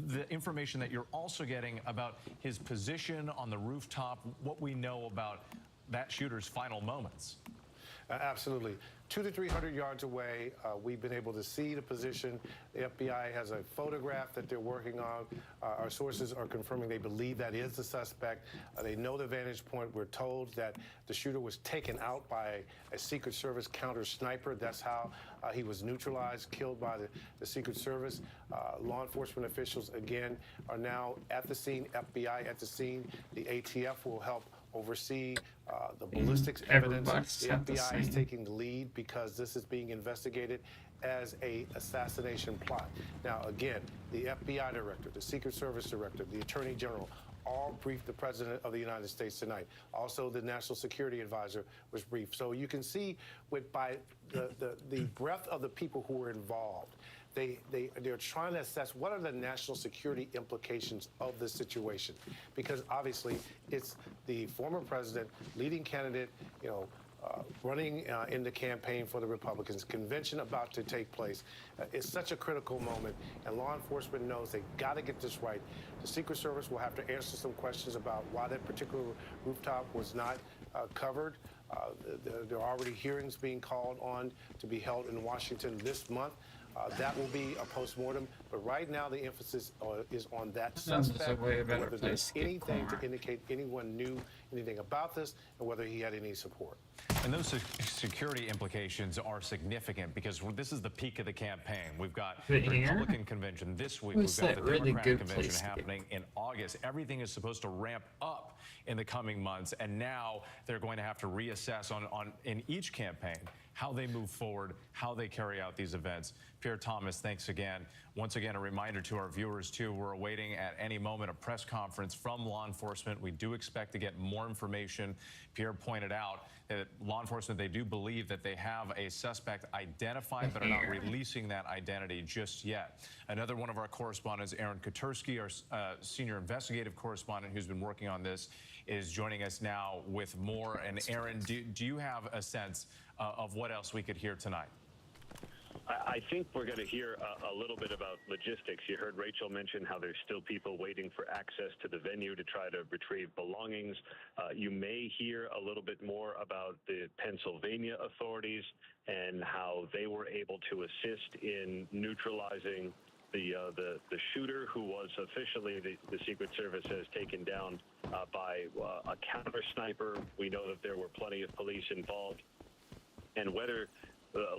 the information that you're also getting about his position on the rooftop, what we know about that shooter's final moments. Absolutely. 200 to 300 yards away, we've been able to see the position. The FBI has a photograph that they're working on. Our sources are confirming they believe that is the suspect. They know the vantage point. We're told that the shooter was taken out by a Secret Service counter sniper. That's how he was neutralized, killed by the Secret Service. Law enforcement officials, again, are now at the scene, FBI at the scene. The ATF will help oversee the ballistics evidence. The FBI is taking the lead because this is being investigated as a assassination plot. Now, again, the FBI director, the Secret Service director, the Attorney General, all briefed the President of the United States tonight. Also, the National Security Advisor was briefed. So you can see by the breadth of the people who were involved, they're trying to assess what are the national security implications of this situation, because obviously it's the former president, leading candidate, running in the campaign for the Republicans, convention about to take place. It's such a critical moment, and law enforcement knows they got to get this right. The Secret Service will have to answer some questions about why that particular rooftop was not covered. There are already hearings being called on to be held in Washington this month That will be a postmortem, but right now the emphasis is on that Sounds just suspect, a way and better whether place there's to get anything to corn. indicate anyone knew anything about this, and whether he had any support. And those security implications are significant because this is the peak of the campaign. We've got the Right here? Republican convention this week. Who's We've got that the really Democratic good convention place to get- happening in August. Everything is supposed to ramp up in the coming months, and now they're going to have to reassess in each campaign how they move forward, how they carry out these events. Pierre Thomas, thanks again. Once again, a reminder to our viewers, too, we're awaiting at any moment a press conference from law enforcement. We do expect to get more information. Pierre pointed out that law enforcement, they do believe that they have a suspect identified, but are not releasing that identity just yet. Another one of our correspondents, Aaron Katersky, our senior investigative correspondent who's been working on this, is joining us now with more. And Aaron, do you have a sense of what else we could hear tonight? I think we're going to hear a little bit about logistics. You heard Rachel mention how there's still people waiting for access to the venue to try to retrieve belongings. You may hear a little bit more about the Pennsylvania authorities and how they were able to assist in neutralizing the shooter, who was officially, the Secret Service has taken down by a counter sniper. We know that there were plenty of police involved, and whether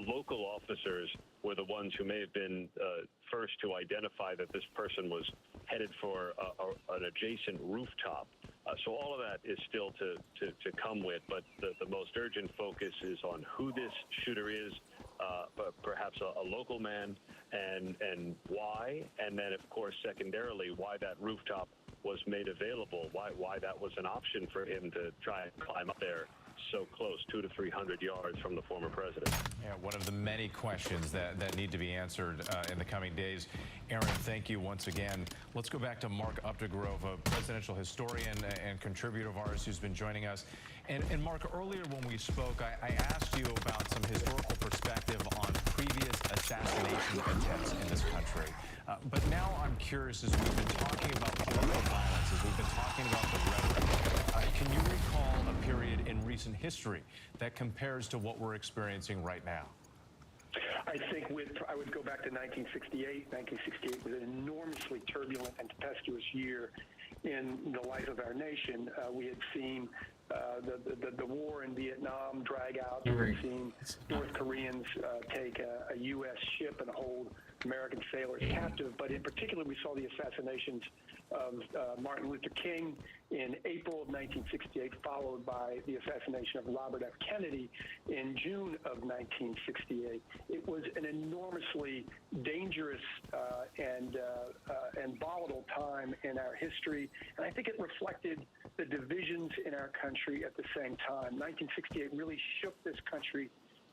local officers were the ones who may have been first to identify that this person was headed for an adjacent rooftop. So all of that is still to come with, but the most urgent focus is on who this shooter is, perhaps a local man, and why, and then, of course, secondarily, why that rooftop was made available, why that was an option for him to try and climb up there so close, 200 to 300 yards from the former president. Yeah, one of the many questions that need to be answered in the coming days. Aaron, thank you once again. Let's go back to Mark Updegrove, a presidential historian and contributor of ours who's been joining us. And Mark, earlier when we spoke, I asked you about some historical perspective on previous assassination attempts in this country. But now I'm curious, as we've been talking about political violence, as we've been talking about the rhetoric, can you recall a period in recent history that compares to what we're experiencing right now? I think I would go back to 1968. 1968 was an enormously turbulent and tempestuous year in the life of our nation. We had seen the war in Vietnam drag out. We had seen North Koreans take a U.S. ship and hold American sailors captive. But in particular, we saw the assassinations of Martin Luther King in April of 1968, followed by the assassination of Robert F. Kennedy in June of 1968. It was an enormously dangerous and volatile time in our history, and I think it reflected the divisions in our country at the same time. 1968 really shook this country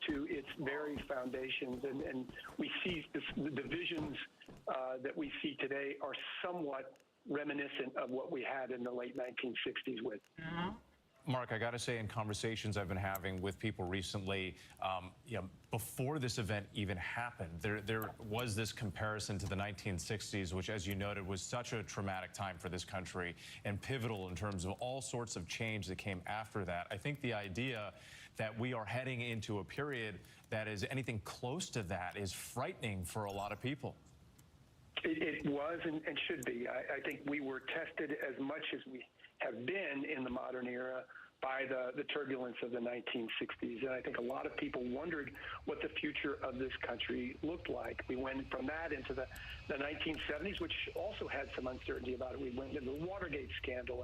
to its very foundations, and we see the divisions that we see today are somewhat reminiscent of what we had in the late 1960s with. Mark, I got to say, in conversations I've been having with people recently, before this event even happened, there was this comparison to the 1960s, which, as you noted, was such a traumatic time for this country and pivotal in terms of all sorts of change that came after that. I think the idea that we are heading into a period that is anything close to that is frightening for a lot of people. It was and should be. I think we were tested as much as we have been in the modern era by the turbulence of the 1960s. And I think a lot of people wondered what the future of this country looked like. We went from that into the 1970s, which also had some uncertainty about it. We went into the Watergate scandal,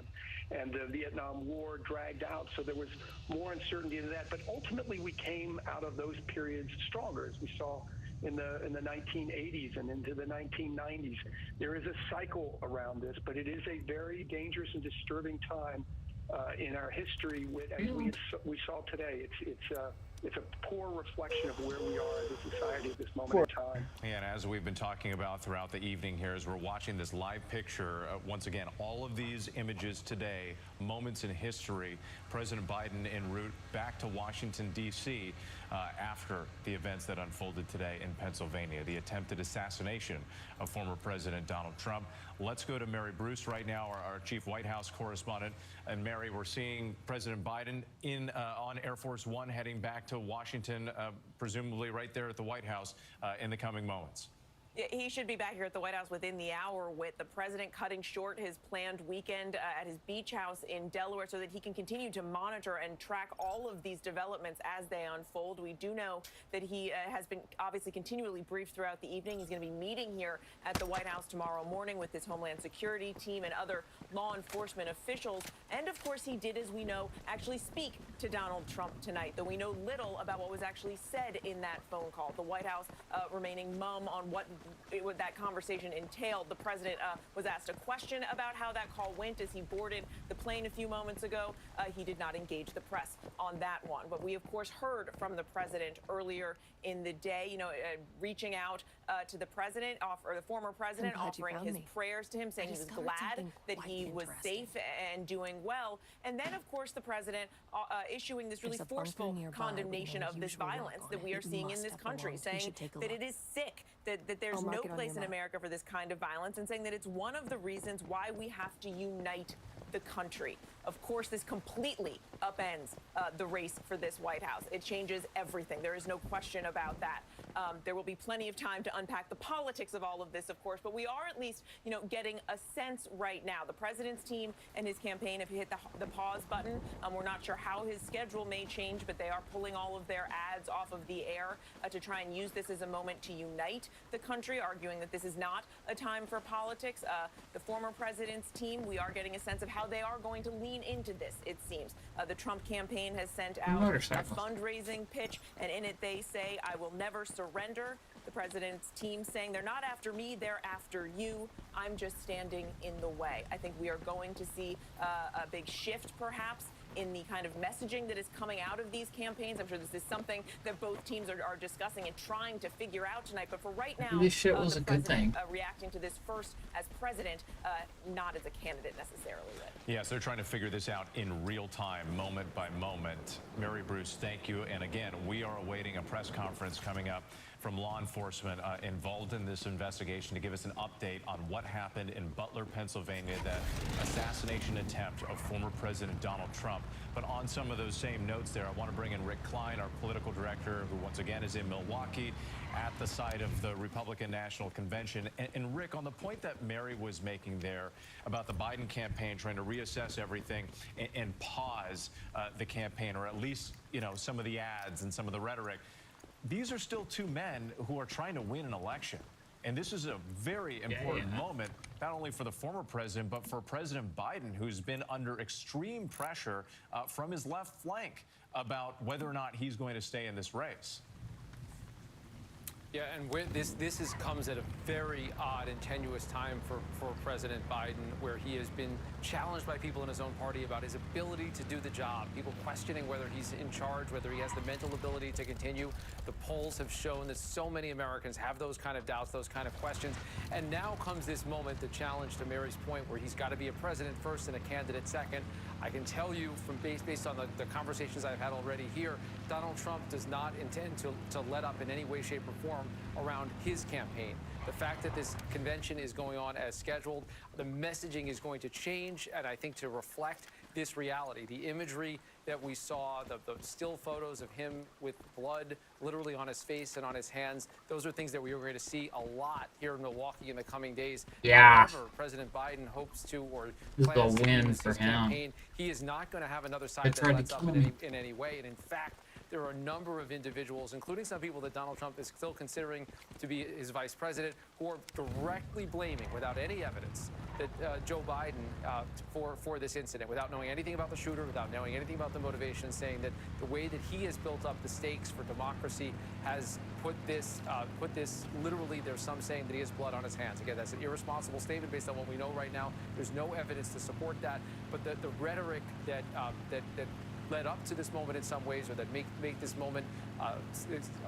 and the Vietnam War dragged out. So there was more uncertainty in that. But ultimately, we came out of those periods stronger, as we saw in the 1980s and into the 1990s. There is a cycle around this, but it is a very dangerous and disturbing time in our history. As we saw today, it's a poor reflection of where we are as a society at this moment in time. And as we've been talking about throughout the evening here, as we're watching this live picture, once again, all of these images today, moments in history, President Biden en route back to Washington, D.C. after the events that unfolded today in Pennsylvania, the attempted assassination of former President Donald Trump. Let's go to Mary Bruce right now, our chief White House correspondent. And Mary, we're seeing President Biden on Air Force One heading back to Washington, presumably right there at the White House in the coming moments. He should be back here at the White House within the hour, with the president cutting short his planned weekend at his beach house in Delaware so that he can continue to monitor and track all of these developments as they unfold. We do know that he has been obviously continually briefed throughout the evening. He's going to be meeting here at the White House tomorrow morning with his Homeland Security team and other law enforcement officials. And of course, he did, as we know, actually speak to Donald Trump tonight, though we know little about what was actually said in that phone call. The White House remaining mum on what that conversation entailed. The president was asked a question about how that call went as he boarded the plane a few moments ago. He did not engage the press on that one. But we, of course, heard from the president earlier in the day, reaching out to the president, or the former president, offering his prayers to him, saying he was glad that he was safe and doing well. And then, of course, the president issuing this really forceful condemnation of this violence that we are seeing in this country, saying that it is sick, that there's no place in America for this kind of violence, and saying that it's one of the reasons why we have to unite the country. Of course, this completely upends the race for this White House. It changes everything. There is no question about that. There will be plenty of time to unpack the politics of all of this, of course, but we are at least, getting a sense right now. The president's team and his campaign have hit the pause button. We're not sure how his schedule may change, but they are pulling all of their ads off of the air to try and use this as a moment to unite the country, arguing that this is not a time for politics. The former president's team, we are getting a sense of how they are going to lean into this, it seems. The Trump campaign has sent out a fundraising pitch, and in it they say, "I will never surrender." The president's team saying, "They're not after me, they're after you. I'm just standing in the way." I think we are going to see a big shift, perhaps, in the kind of messaging that is coming out of these campaigns. I'm sure this is something that both teams are discussing and trying to figure out tonight. But for right now, this shit was a good thing. Reacting to this first as president, not as a candidate necessarily. Yes, they're trying to figure this out in real time, moment by moment. Mary Bruce, thank you. And again, we are awaiting a press conference coming up from law enforcement involved in this investigation to give us an update on what happened in Butler, Pennsylvania, that assassination attempt of former President Donald Trump. But on some of those same notes there, I want to bring in Rick Klein, our political director, who once again is in Milwaukee at the site of the Republican National Convention. And Rick, on the point that Mary was making there about the Biden campaign trying to reassess everything and pause the campaign, or at least, some of the ads and some of the rhetoric, these are still two men who are trying to win an election. And this is a very important moment, not only for the former president, but for President Biden, who's been under extreme pressure from his left flank about whether or not he's going to stay in this race. Yeah, and this comes at a very odd and tenuous time for President Biden, where he has been challenged by people in his own party about his ability to do the job. People questioning whether he's in charge, whether he has the mental ability to continue. The polls have shown that so many Americans have those kind of doubts, those kind of questions. And now comes this moment, the challenge to Mary's point, where he's got to be a president first and a candidate second. I can tell you from based on the conversations I've had already here, Donald Trump does not intend to let up in any way, shape, or form around his campaign. The fact that this convention is going on as scheduled, the messaging is going to change, and I think to reflect this reality. The imagery that we saw, the still photos of him with blood literally on his face and on his hands, those are things that we are going to see a lot here in Milwaukee in the coming days. Yeah. However President Biden hopes to or This is a plans to win use for his him. campaign, he is not going to have another side that lets up in any way. And in fact, there are a number of individuals, including some people that Donald Trump is still considering to be his vice president, who are directly blaming, without any evidence, that Joe Biden for this incident, without knowing anything about the shooter, without knowing anything about the motivation, saying that the way that he has built up the stakes for democracy has put this literally, there's some saying that he has blood on his hands. Again, that's an irresponsible statement based on what we know right now. There's no evidence to support that, but the rhetoric that led up to this moment in some ways, or that make this moment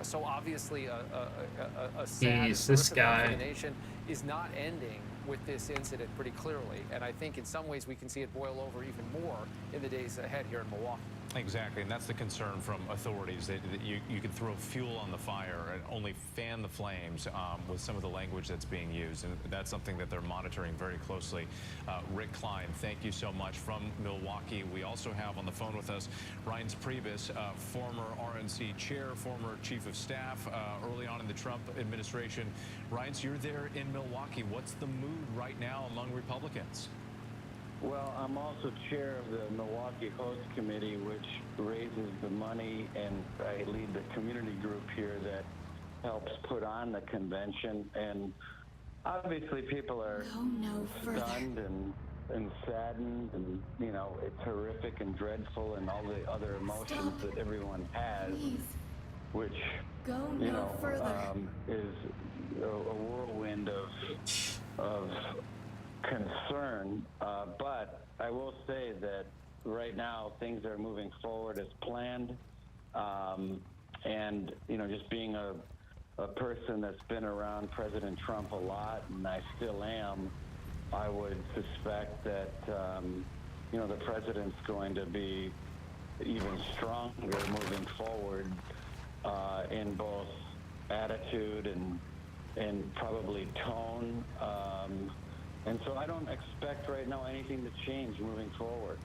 so obviously a sad this guy for the nation, is not ending with this incident pretty clearly. And I think in some ways we can see it boil over even more in the days ahead here in Milwaukee. Exactly, and that's the concern from authorities, that you could throw fuel on the fire and only fan the flames with some of the language that's being used, and that's something that they're monitoring very closely. Rick Klein, thank you so much from Milwaukee. We also have on the phone with us Reince Priebus, former RNC chair, former chief of staff early on in the Trump administration. Reince, you're there in Milwaukee. What's the mood right now among Republicans? Well, I'm also chair of the Milwaukee Host Committee, which raises the money, and I lead the community group here that helps put on the convention. And obviously people are stunned and saddened, and, you know, it's horrific and dreadful and all the other emotions that everyone has, which, you know, is a whirlwind of concern, but I will say that right now things are moving forward as planned, and you know, just being a person that's been around President Trump a lot, and I still am, I would suspect that you know, the president's going to be even stronger moving forward in both attitude and probably tone. And so I don't expect right now anything to change moving forward.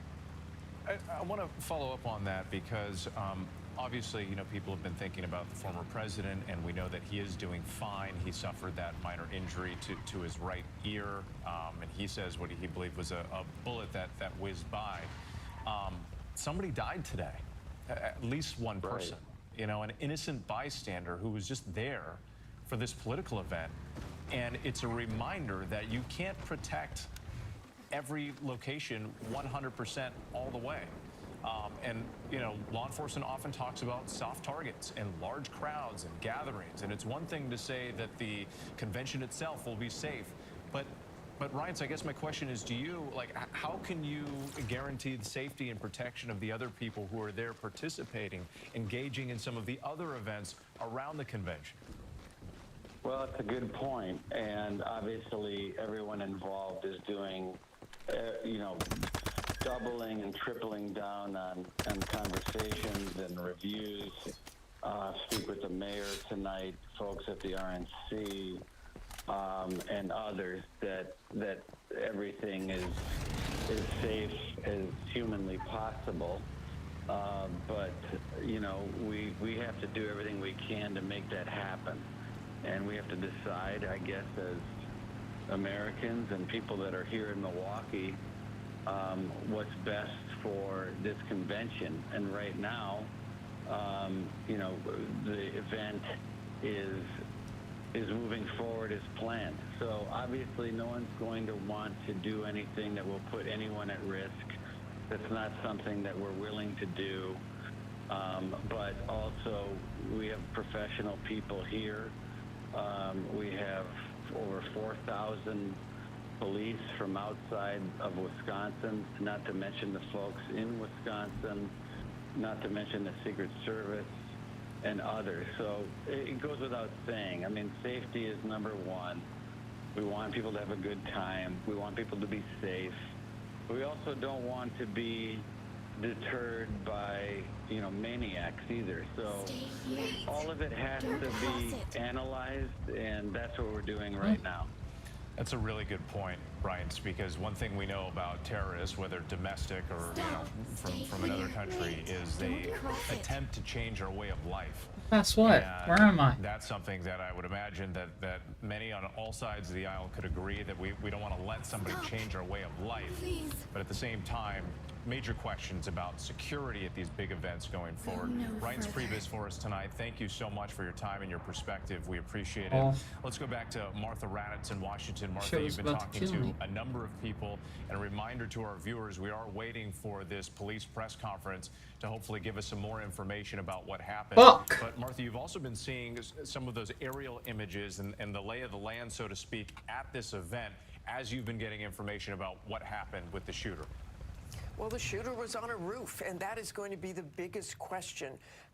I want to follow up on that because obviously, you know, people have been thinking about the former president, and we know that he is doing fine. He suffered that minor injury to his right ear, and he says what he believed was a bullet that whizzed by. Somebody died today, at least one person, you know, an innocent bystander who was just there for this political event. And it's a reminder that you can't protect every location 100% all the way. And, you know, law enforcement often talks about soft targets and large crowds and gatherings. And it's one thing to say that the convention itself will be safe. But Reince, I guess my question is, do you, like, how can you guarantee the safety and protection of the other people who are there participating, engaging in some of the other events around the convention? Well, it's a good point, and obviously everyone involved is doing, you know, doubling and tripling down on conversations and reviews. Speak with the mayor tonight, folks at the RNC, and others, that everything is safe as humanly possible. But you know, we have to do everything we can to make that happen. And we have to decide, I guess, as Americans and people that are here in Milwaukee, what's best for this convention. And right now, you know, the event is moving forward as planned. So obviously no one's going to want to do anything that will put anyone at risk. That's not something that we're willing to do. But also, we have professional people here. We have over 4,000 police from outside of Wisconsin, not to mention the folks in Wisconsin, not to mention the Secret Service and others. So it goes without saying. I mean, safety is number one. We want people to have a good time. We want people to be safe. We also don't want to be deterred by, you know, maniacs either. So all of it has to be analyzed, and that's what we're doing right now. That's a really good point, Reince, because one thing we know about terrorists, whether domestic or, you know, from another country, is they attempt to change our way of life. That's what? Where am I? That's something that I would imagine that many on all sides of the aisle could agree, that we don't want to let somebody change our way of life. But at the same time, major questions about security at these big events going forward. Reince Priebus for us tonight. Thank you so much for your time and your perspective. We appreciate it. Let's go back to Martha Raddatz in Washington. Martha, you've been talking to a number of people, and a reminder to our viewers, we are waiting for this police press conference to hopefully give us some more information about what happened. But Martha, you've also been seeing some of those aerial images and the lay of the land, so to speak, at this event, as you've been getting information about what happened with the shooter. Well, the shooter was on a roof, and that is going to be the biggest question.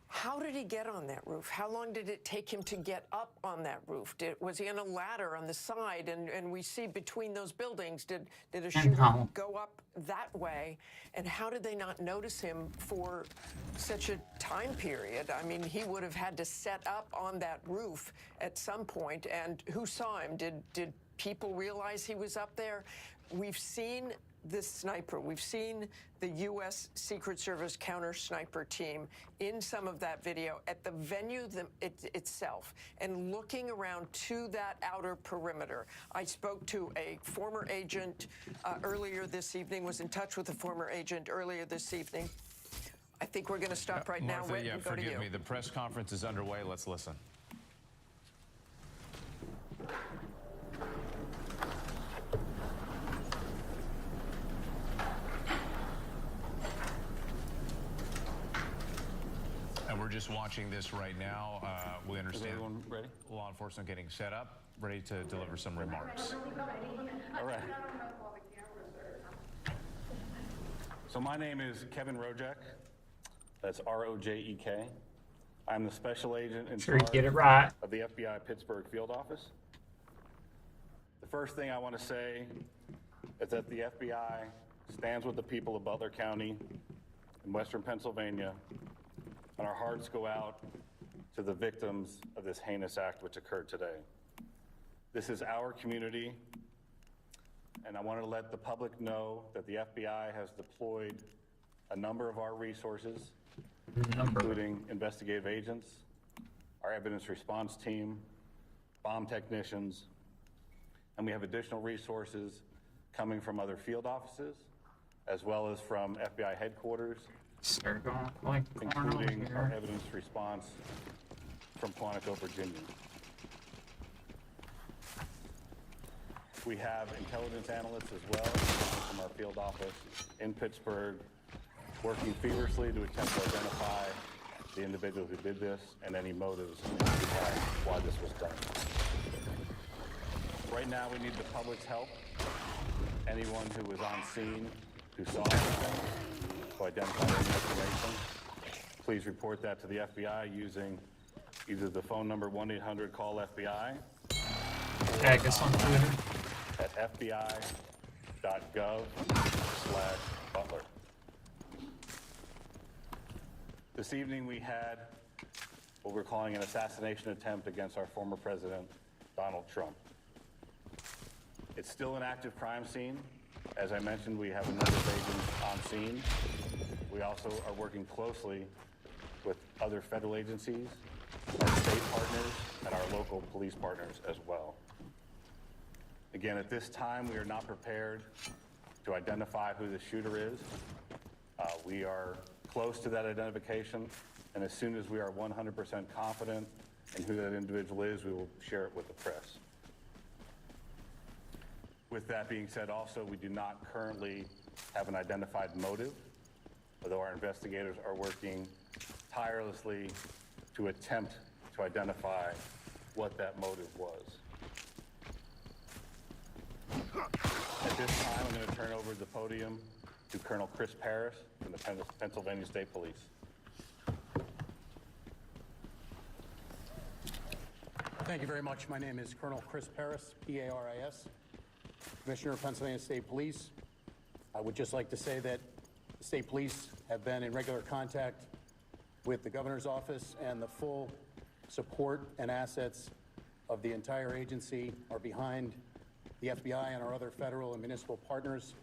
How did he get on that roof? How long did it take him to get up on that roof? Was he on a ladder on the side? And we see between those buildings, did a shooter go up that way? And how did they not notice him for such a time period? I mean, he would have had to set up on that roof at some point. And who saw him? Did people realize he was up there? We've seen this sniper. We've seen the U.S. Secret Service counter sniper team in some of that video at the venue itself and looking around to that outer perimeter. I spoke to a former agent earlier this evening, was in touch with a former agent earlier this evening. I think we're going to stop right now. Martha, and go to you. forgive me. The press conference is underway. Let's listen. We're just watching this right now. We understand ready? Law enforcement getting set up, ready to deliver some remarks. All right. So my name is Kevin Rojek. That's R-O-J-E-K. I'm the special agent in charge get it right. of the FBI Pittsburgh field office. The first thing I want to say is that the FBI stands with the people of Butler County in Western Pennsylvania, and our hearts go out to the victims of this heinous act which occurred today. This is our community, and I want to let the public know that the FBI has deployed a number of our resources, including investigative agents, our evidence response team, bomb technicians, and we have additional resources coming from other field offices, as well as from FBI headquarters, including our evidence response from Quantico, Virginia. We have intelligence analysts as well from our field office in Pittsburgh, working feverishly to attempt to identify the individual who did this and any motives behind why this was done. Right now, we need the public's help. Anyone who was on scene, who saw anything, to identify any information, please report that to the FBI using either the phone number 1-800-CALL-FBI Tag us on Twitter at fbi.gov/Butler. This evening we had what we're calling an assassination attempt against our former president, Donald Trump. It's still an active crime scene. As I mentioned, we have a number of agents on scene. We also are working closely with other federal agencies, our state partners, and our local police partners as well. Again, at this time, we are not prepared to identify who the shooter is. We are close to that identification, and as soon as we are 100% confident in who that individual is, we will share it with the press. With that being said, also, we do not currently have an identified motive, although our investigators are working tirelessly to attempt to identify what that motive was. At this time, I'm going to turn over the podium to Colonel Chris Paris from the Pennsylvania State Police. Thank you very much. My name is Colonel Chris Paris, P-A-R-I-S, Commissioner of Pennsylvania State Police. I would just like to say that the State Police have been in regular contact with the Governor's office, and the full support and assets of the entire agency are behind the FBI and our other federal and municipal partners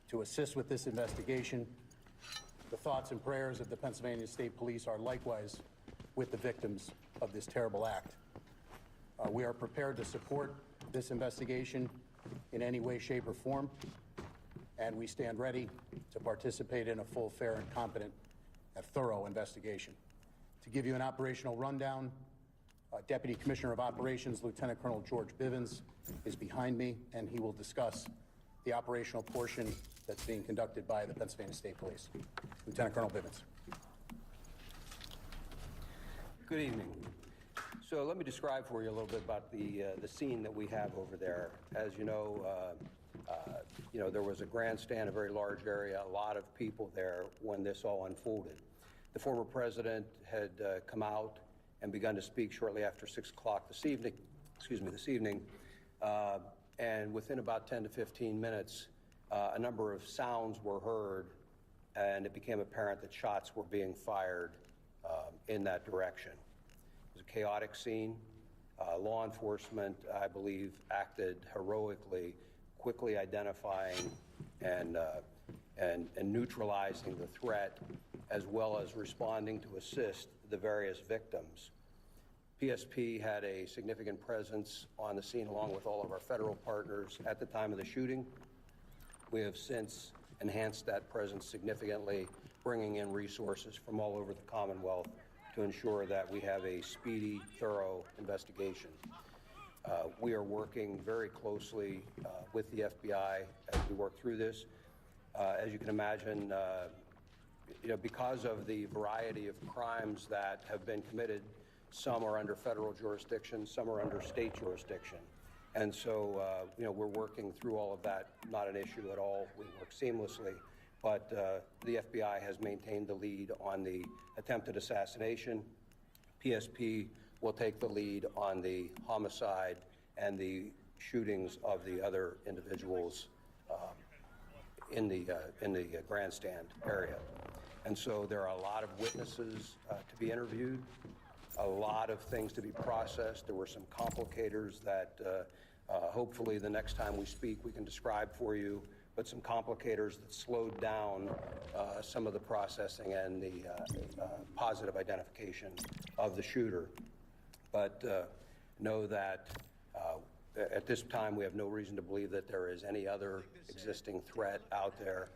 to assist with this investigation. The thoughts and prayers of the Pennsylvania State Police are likewise with the victims of this terrible act. We are prepared to support this investigation in any way, shape, or form, and we stand ready to participate in a full, fair, and competent and thorough investigation. To give you an operational rundown, Deputy Commissioner of Operations, Lieutenant Colonel George Bivens, is behind me, and he will discuss the operational portion that's being conducted by the Pennsylvania State Police. Lieutenant Colonel Bivens. Good evening. So let me describe for you a little bit about the scene that we have over there. As you know, there was a grandstand, a very large area, a lot of people there when this all unfolded. The former president had come out and begun to speak shortly after 6 o'clock this evening, and within about 10 to 15 minutes, a number of sounds were heard, and it became apparent that shots were being fired in that direction. It was a chaotic scene. Law enforcement, I believe, acted heroically, quickly identifying and neutralizing the threat, as well as responding to assist the various victims. PSP had a significant presence on the scene along with all of our federal partners at the time of the shooting. We have since enhanced that presence significantly, bringing in resources from all over the Commonwealth to ensure that we have a speedy, thorough investigation. We are working very closely with the FBI as we work through this. As you can imagine, because of the variety of crimes that have been committed, some are under federal jurisdiction, some are under state jurisdiction. And so, we're working through all of that, not an issue at all. We work seamlessly. But the FBI has maintained the lead on the attempted assassination. PSP will take the lead on the homicide and the shootings of the other individuals in the grandstand area. And so there are a lot of witnesses to be interviewed, a lot of things to be processed. There were some complicators that hopefully the next time we speak we can describe for you, but some complicators that slowed down some of the processing and the positive identification of the shooter. But know that at this time we have no reason to believe that there is any other existing threat out there.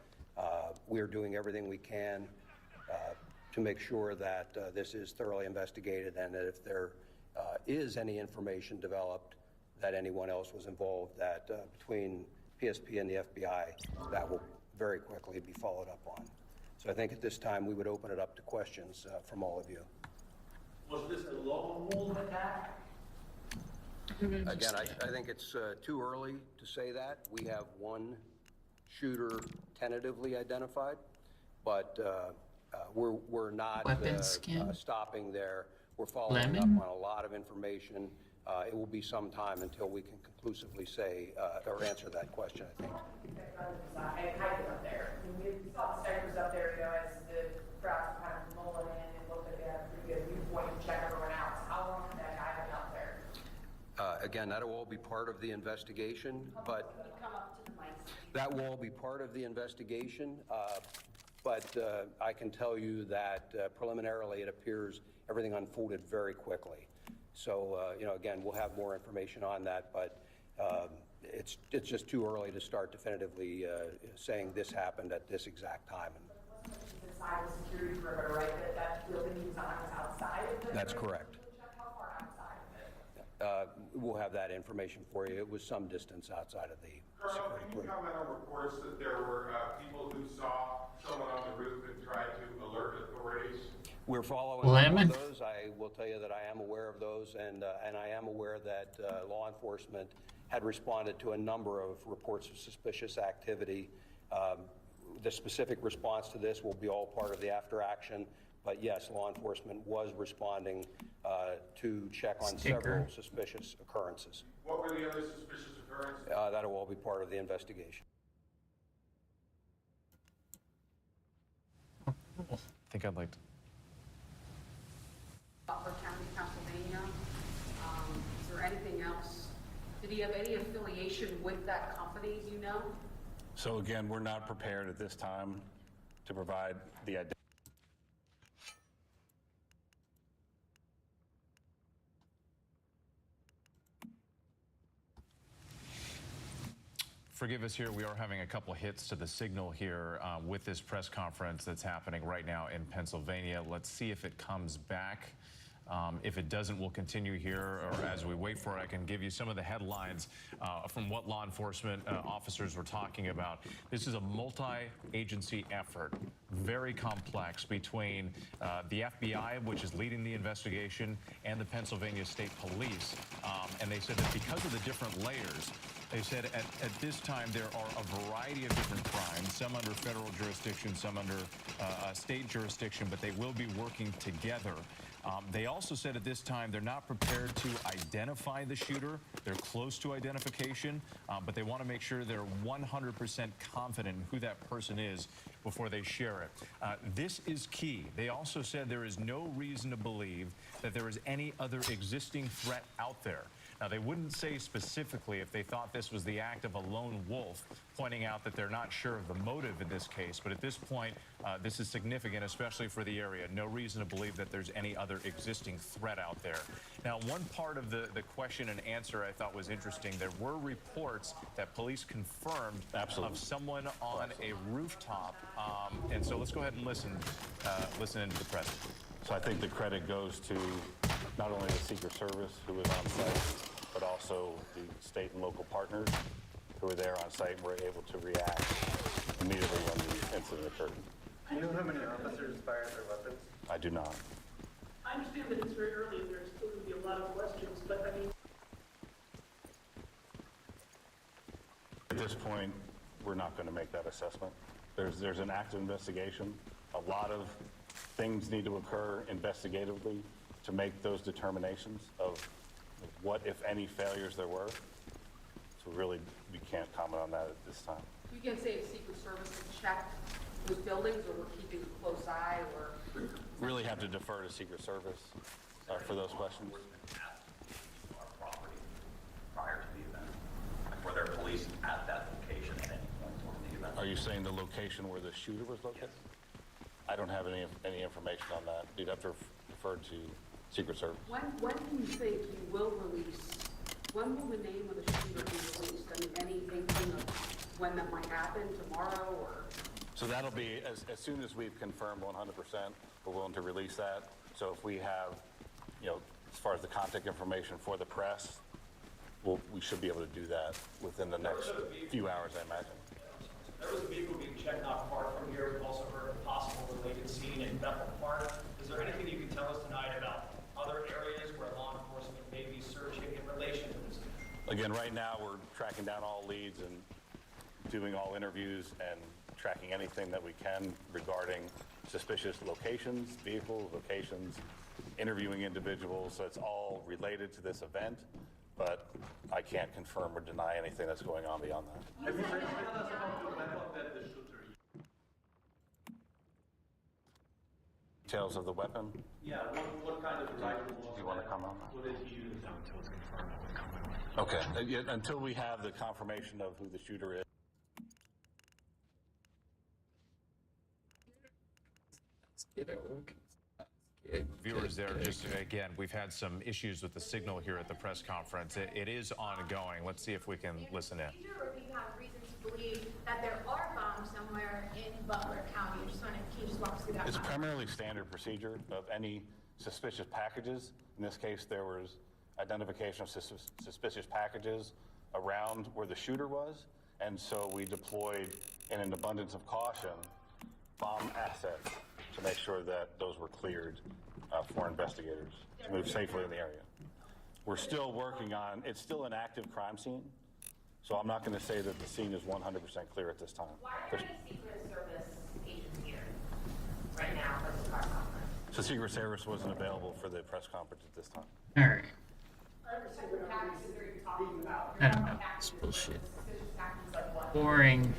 We are doing everything we can to make sure that this is thoroughly investigated, and that if there is any information developed that anyone else was involved, that between PSP and the FBI, that will very quickly be followed up on. So I think at this time we would open it up to questions from all of you. Was this a lone wolf attack? Again, I think it's too early to say that. We have one shooter tentatively identified, but we're not stopping there. We're following up on a lot of information. It will be some time until we can conclusively say or answer that question, I think. And hiking up there. We saw the snipers up there, as the crowds kind of rolling in and looked like they had a pretty good viewpoint to check everyone out. How long has that guy been out there? Again, that will all be part of the investigation, but that will all be part of the investigation. But I can tell you that preliminarily it appears everything unfolded very quickly. So, again, we'll have more information on that, but it's just too early to start definitively saying this happened at this exact time. Inside the security perimeter, right? That building you was on was outside of it? That's correct. How far outside of it? We'll have that information for you. It was some distance outside of the Colonel, can you comment on reports that there were people who saw someone on the roof and tried to alert authorities? We're following up on those. I will tell you that I am aware of those, and I am aware that law enforcement had responded to a number of reports of suspicious activity. The specific response to this will be all part of the after action, but yes, law enforcement was responding to check on several suspicious occurrences. What were the other suspicious occurrences? That will all be part of the investigation. I think I'd like to. Butler County, Pennsylvania. Is there anything else? Did he have any affiliation with that company, do you know? So again, we're not prepared at this time to provide the identity. Forgive us here, we are having a couple hits to the signal here with this press conference that's happening right now in Pennsylvania. Let's see if it comes back. If it doesn't, we'll continue here, or as we wait for it, I can give you some of the headlines from what law enforcement officers were talking about. This is a multi-agency effort very complex between the FBI, which is leading the investigation, and the Pennsylvania State Police. And they said that because of the different layers, they said at this time there are a variety of different crimes, some under federal jurisdiction, some under state jurisdiction, but they will be working together. They also said at this time they're not prepared to identify the shooter. They're close to identification, but they want to make sure they're 100% confident in who that person is before they share it. This is key. They also said there is no reason to believe that there is any other existing threat out there. Now, they wouldn't say specifically if they thought this was the act of a lone wolf, pointing out that they're not sure of the motive in this case. But at this point, this is significant, especially for the area. No reason to believe that there's any other existing threat out there. Now, one part of the question and answer I thought was interesting. There were reports that police confirmed of someone on a rooftop. And so let's go ahead and listen into the president. So I think the credit goes to not only the Secret Service, who was on site, but also the state and local partners who were there on site and were able to react immediately when the incident occurred. Do you know how many officers fired their weapons? I do not. I understand that it's very early and there's still going to be a lot of questions, but I mean... At this point, we're not going to make that assessment. There's an active investigation. A lot of things need to occur investigatively to make those determinations of what, if any, failures there were. So really, we can't comment on that at this time. You can say if Secret Service has checked those buildings, or we're keeping a close eye, or... Really have to defer to Secret Service for those questions. Our property prior to the event? Like, were there police at that location at any point during the event? Are you saying the location where the shooter was located? Yes. I don't have any information on that. You'd have to defer to Secret Service. When do you think you will release? When will the name of the shooter be released? I mean, any inkling of when that might happen, tomorrow, or? So that'll be, as soon as we've confirmed 100%, we're willing to release that. So if we have, as far as the contact information for the press, we should be able to do that within the next few hours, I imagine. There was a vehicle being checked not far from here. We've also heard of a possible related scene in Bethel Park. Is there anything you can tell us tonight about other areas where law enforcement may be searching in relation to this? Again, right now we're tracking down all leads and doing all interviews and tracking anything that we can regarding suspicious locations, vehicles, locations, interviewing individuals. So it's all related to this event, but I can't confirm or deny anything that's going on beyond that. Have you heard about the weapon that the shooter used? Details of the weapon? Yeah, what kind of rifle was it? Do you want to comment on that? What did he use? Until it's confirmed, we'll comment on it. Okay, until we have the confirmation of who the shooter is. Viewers there, just again, we've had some issues with the signal here at the press conference. It is ongoing. Let's see if we can listen in. Or do you have reason to believe that there are bombs somewhere in Butler County? Can you just walk us through that? It's primarily standard procedure of any suspicious packages. In this case, there was identification of suspicious packages around where the shooter was, and so we deployed, in an abundance of caution, bomb assets to make sure that those were cleared for investigators to move safely in the area. We're still working on, it's still an active crime scene, so I'm not going to say that the scene is 100% clear at this time. Why are there any Secret Service agents here right now for the press conference? So Secret Service wasn't available for the press conference at this time. All right. Tactics are you talking about? I don't know. It's bullshit. Boring.